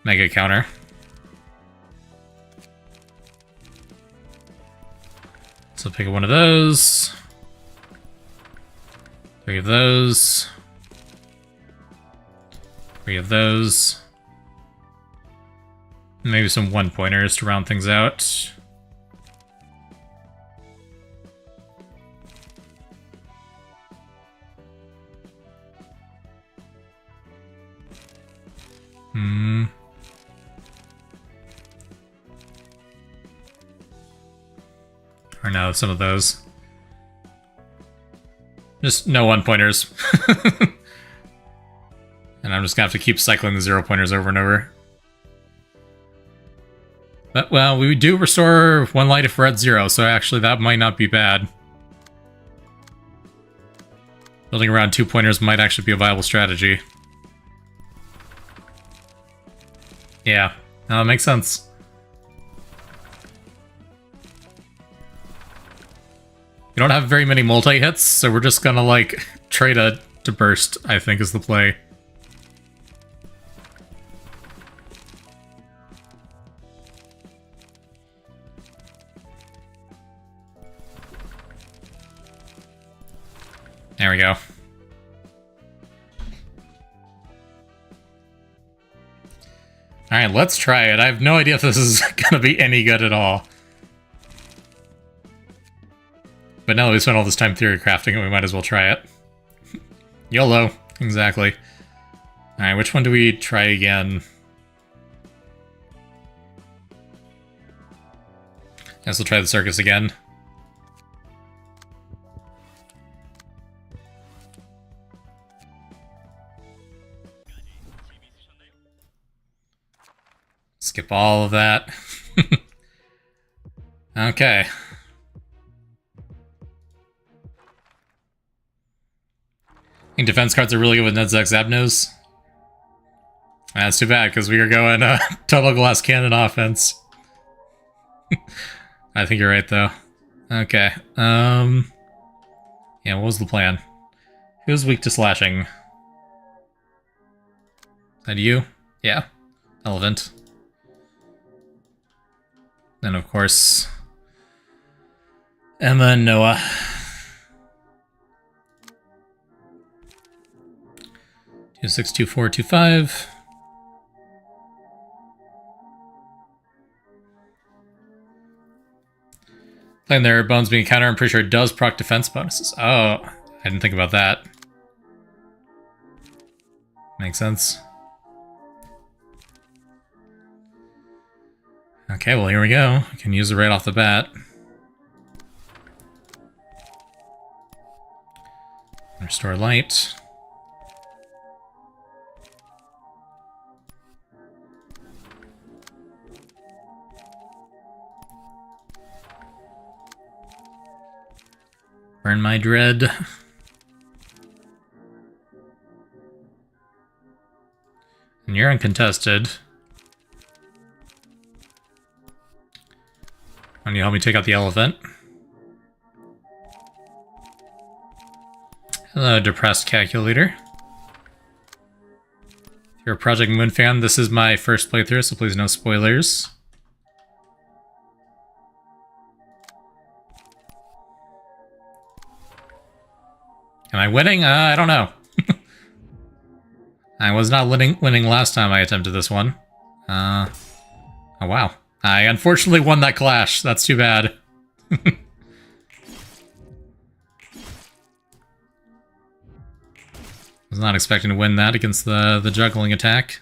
Speaker 1: mega counter. So pick one of those. 3 of those. 3 of those. Maybe some 1-pointers to round things out. Or no, some of those. Just no 1-pointers. And I'm just gonna have to keep cycling the 0-pointers over and over. But, well, we do restore 1 light if we're at 0, so actually that might not be bad. Building around 2-pointers might actually be a viable strategy. Yeah, no, that makes sense. We don't have very many multi-hits, so we're just gonna, like, trade to burst, I think, is the play. There we go. Alright, let's try it. I have no idea if this is gonna be any good at all. But now that we spent all this time theory crafting it, we might as well try it. YOLO. Exactly. Alright, which one do we try again? Guess we'll try the circus again. Skip all of that. Okay. I think defense cards are really good with Nedzek's Abnos. That's too bad, because we are going total glass cannon offense. I think you're right, though. Okay. Yeah, what was the plan? Who's weak to slashing? Is that you? Yeah. Elephant. Then, of course, Emma and Noah. 2-6, 2-4, 2-5. Playing their bones being a counter, I'm pretty sure it does proc defense bonuses. Oh, I didn't think about that. Makes sense. Okay, well, here we go. I can use it right off the bat. Restore light. Burn my dread. And you're uncontested. Why don't you help me take out the elephant? Hello, depressed calculator. If you're a Project Moon fan, this is my first playthrough, so please no spoilers. Am I winning? I don't know. I was not winning last time I attempted this one. Oh wow. I unfortunately won that clash. That's too bad. Was not expecting to win that against the juggling attack.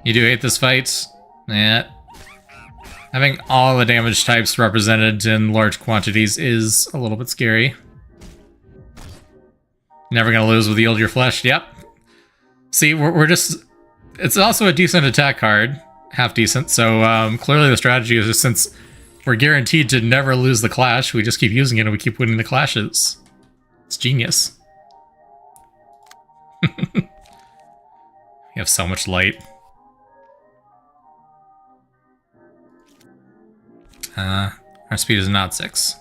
Speaker 1: You do hate this fight? Yeah. Having all the damage types represented in large quantities is a little bit scary. Never gonna lose with Yield Your Flesh. Yep. See, we're just... It's also a decent attack card. Half decent. So clearly the strategy is just, since we're guaranteed to never lose the clash, we just keep using it and we keep winning the clashes. It's genius. We have so much light. Our speed is not 6.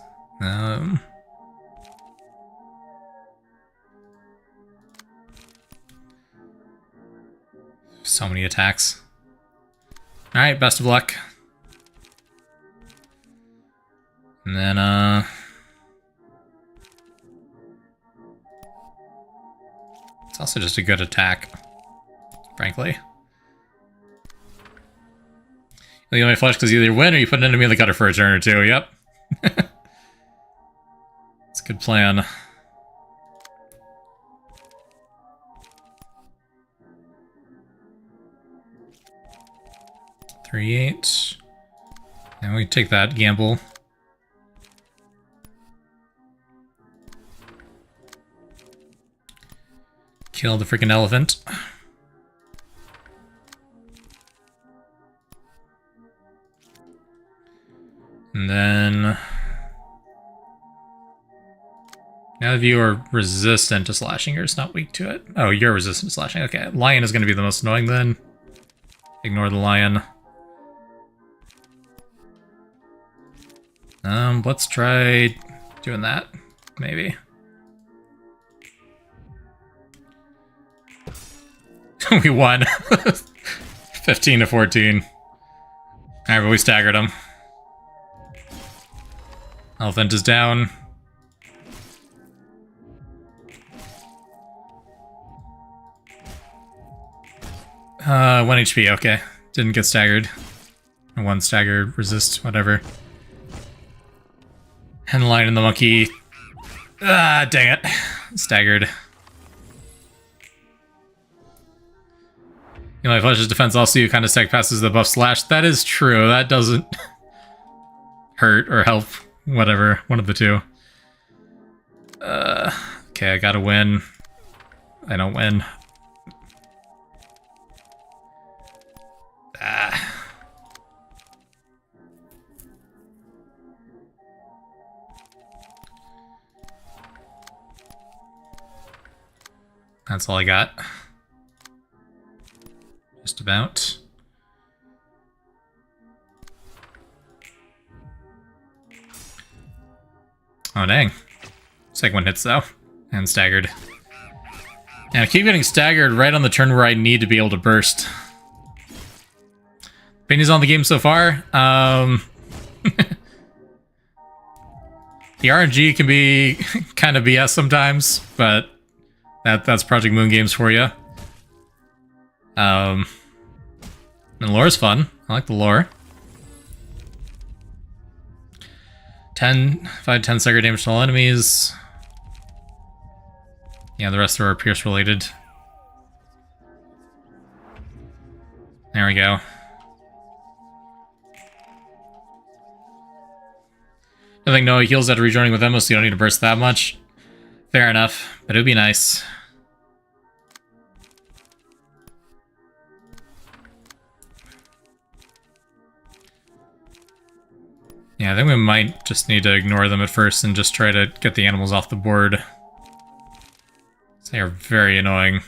Speaker 1: So many attacks. Alright, best of luck. And then, it's also just a good attack, frankly. You only flash because you either win or you put an enemy in the gutter for a turn or two. Yep. It's a good plan. Three, 8. And we take that gamble. Kill the freaking elephant. And then... now that you are resistant to slashing, you're just not weak to it. Oh, you're resistant to slashing. Okay, lion is going to be the most annoying then. Ignore the lion. Let's try doing that, maybe. We won. 15 to 14. Alright, but we staggered him. Elephant is down. Uh, 1 HP, okay. Didn't get staggered. 1 staggered, resist, whatever. And the lion and the monkey. Ah, dang it. Staggered. You know, my flesh's defense also you kind of stack passes the buff slash. That is true. That doesn't hurt or help. Whatever. One of the two. Okay, I gotta win. I don't win. That's all I got. Just about. Oh, dang. Second one hits, though. And staggered. And I keep getting staggered right on the turn where I need to be able to burst. Opinions on the game so far? The RNG can be kind of BS sometimes, but that's Project Moon games for you. And the lore's fun. I like the lore. 5-10 stagger damage to all enemies. Yeah, the rest are Pierce related. There we go. I think no heals after rejoining with Emma, so you don't need to burst that much. Fair enough, but it would be nice. Yeah, I think we might just need to ignore them at first and just try to get the animals off the board. They are very annoying.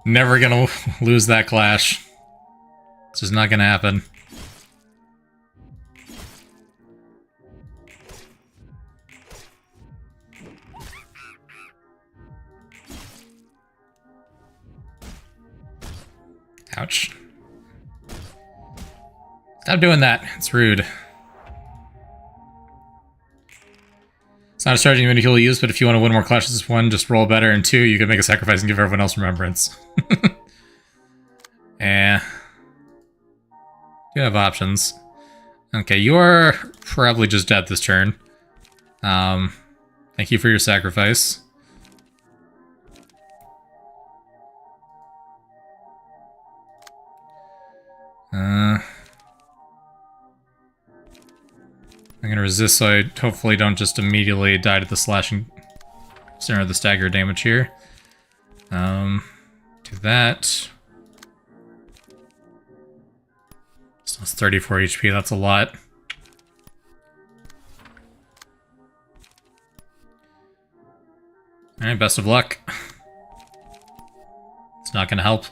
Speaker 1: Never gonna lose that clash. It's just not gonna happen. Ouch. Stop doing that. It's rude. It's not a strategy you will use, but if you want to win more clashes as one, just roll better, and two, you can make a sacrifice and give everyone else remembrance. Yeah. You have options. Okay, you're probably just dead this turn. Thank you for your sacrifice. I'm gonna resist so I hopefully don't just immediately die to the slashing center of the stagger damage here. Do that. So it's 34 HP, that's a lot. Alright, best of luck. It's not gonna help.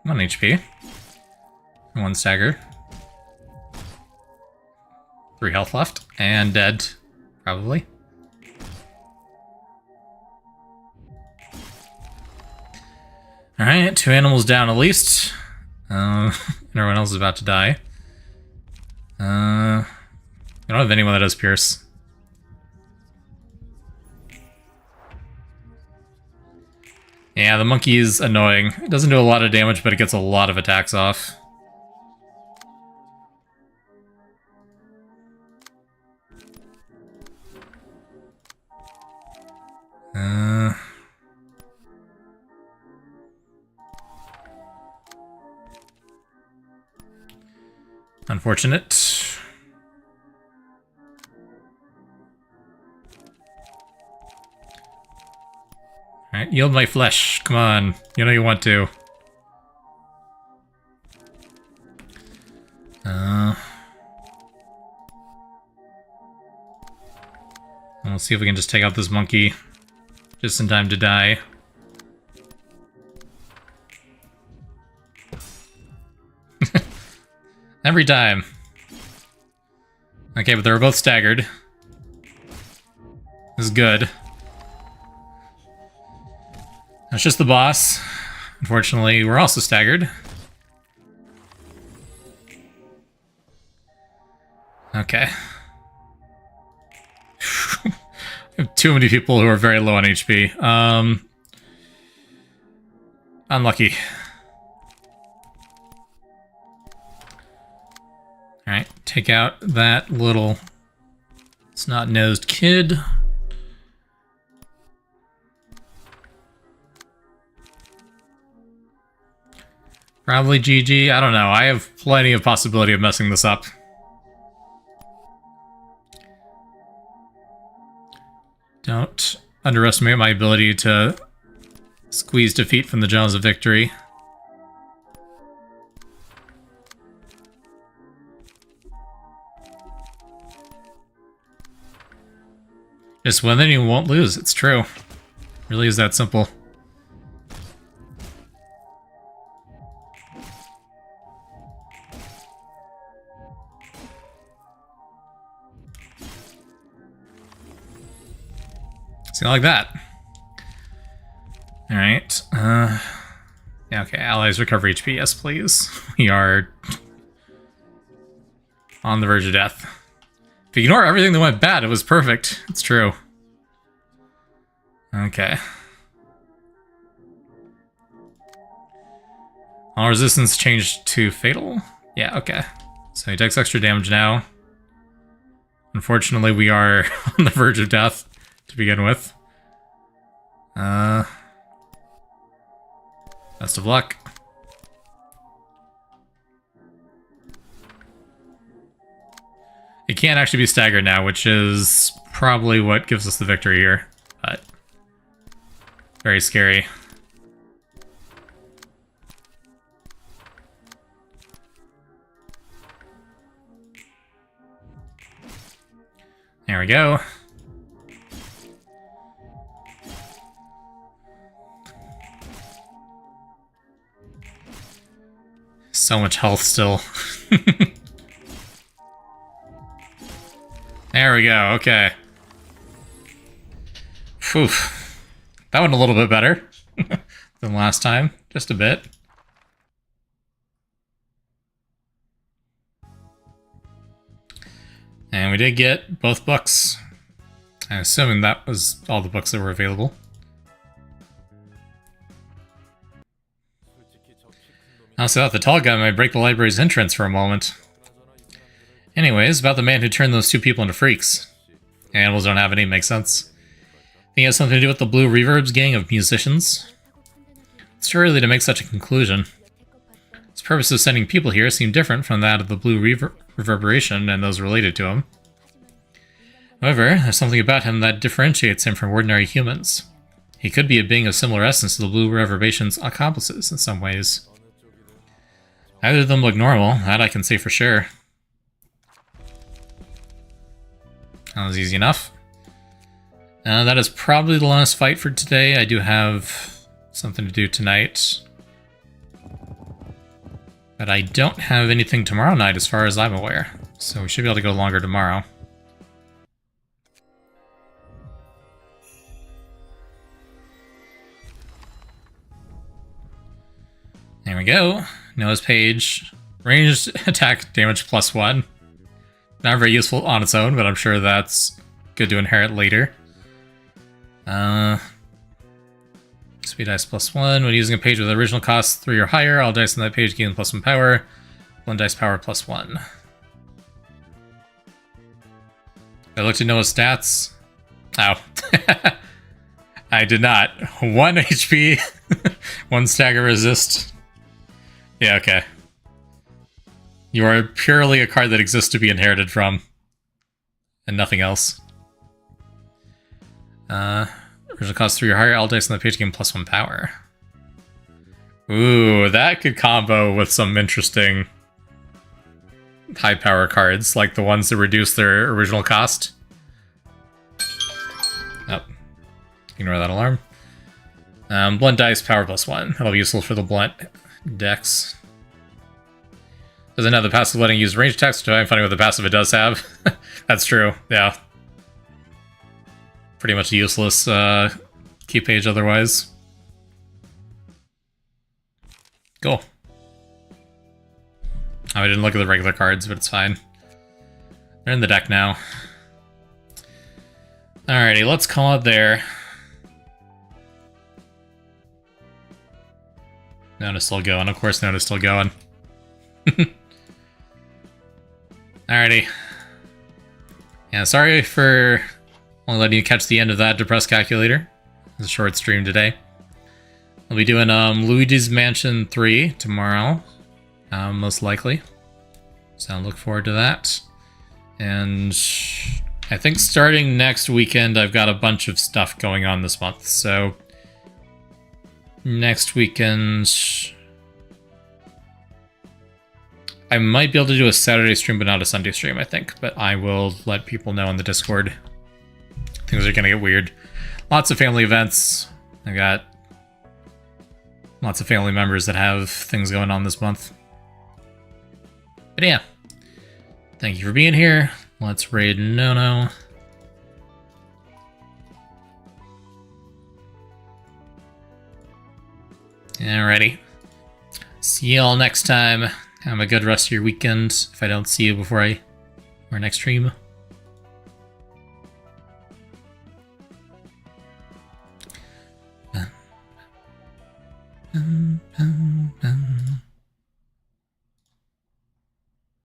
Speaker 1: One HP. One stagger. 3 health left. And dead. Probably. Alright, 2 animals down at least. Everyone else is about to die. I don't have anyone that has Pierce. Yeah, the monkey is annoying. It doesn't do a lot of damage, but it gets a lot of attacks off. Unfortunate. Alright, yield my flesh. Come on. You know you want to. Let's see if we can just take out this monkey just in time to die. Every time. Okay, but they were both staggered. This is good. It's just the boss. Unfortunately, we're also staggered. Okay. I have too many people who are very low on HP. Unlucky. Alright, take out that little snot-nosed kid. Probably GG. I don't know. I have plenty of possibility of messing this up. Don't underestimate my ability to squeeze defeat from the jaws of victory. Just win, then you won't lose. It's true. Really is that simple. See, like that. Alright. Yeah, okay. Allies recover HP. Yes, please. We are on the verge of death. If you ignore everything that went bad, it was perfect. It's true. Okay. All resistance changed to fatal? Yeah, okay. So he takes extra damage now. Unfortunately, we are on the verge of death to begin with. Best of luck. It can't actually be staggered now, which is probably what gives us the victory here, but very scary. There we go. So much health still. There we go, okay. Phew. That went a little bit better than last time, just a bit. And we did get both books. I'm assuming that was all the books that were available. I also thought the tall guy might break the library's entrance for a moment. Anyways, about the man who turned those two people into freaks. Animals don't have any, makes sense. Think it has something to do with the Blue Reverb's gang of musicians? It's too early to make such a conclusion. His purpose of sending people here seemed different from that of the Blue Reverberation and those related to him. However, there's something about him that differentiates him from ordinary humans. He could be a being of similar essence to the Blue Reverberation's accomplices in some ways. Neither of them look normal, that I can say for sure. That was easy enough. That is probably the last fight for today. I do have something to do tonight. But I don't have anything tomorrow night as far as I'm aware. So we should be able to go longer tomorrow. There we go. Noah's page. Ranged attack damage +1. Not very useful on its own, but I'm sure that's good to inherit later. Speed dice +1. When using a page with original cost 3 or higher, all dice on that page gain +1 power. 1 dice power +1. I looked at Noah's stats. Oh. I did not. 1 HP, 1 stagger resist. Yeah, okay. You are purely a card that exists to be inherited from. And nothing else. Original cost 3 or higher, all dice on the page gain +1 power. Ooh, that could combo with some interesting high power cards, like the ones that reduce their original cost. Oh. Ignore that alarm. Blunt dice, power +1. That'll be useful for the blunt decks. Doesn't have the passive letting use range attacks, which I'm finding what the passive it does have. That's true, yeah. Pretty much useless key page otherwise. Cool. Oh, I didn't look at the regular cards, but it's fine. They're in the deck now. Alrighty, let's call it there. Nona's still going. Of course Nona's still going. Alrighty. Yeah, sorry for only letting you catch the end of that depressed calculator. It's a short stream today. We'll be doing Luigi's Mansion 3 tomorrow, most likely. So I look forward to that. And I think starting next weekend, I've got a bunch of stuff going on this month, so next weekend I might be able to do a Saturday stream, but not a Sunday stream, I think. But I will let people know in the Discord. Things are gonna get weird. Lots of family events. I got lots of family members that have things going on this month. But yeah, thank you for being here. Let's raid Nono. Alrighty. See y'all next time. Have a good rest of your weekend if I don't see you before our next stream. Bum, bum, bum.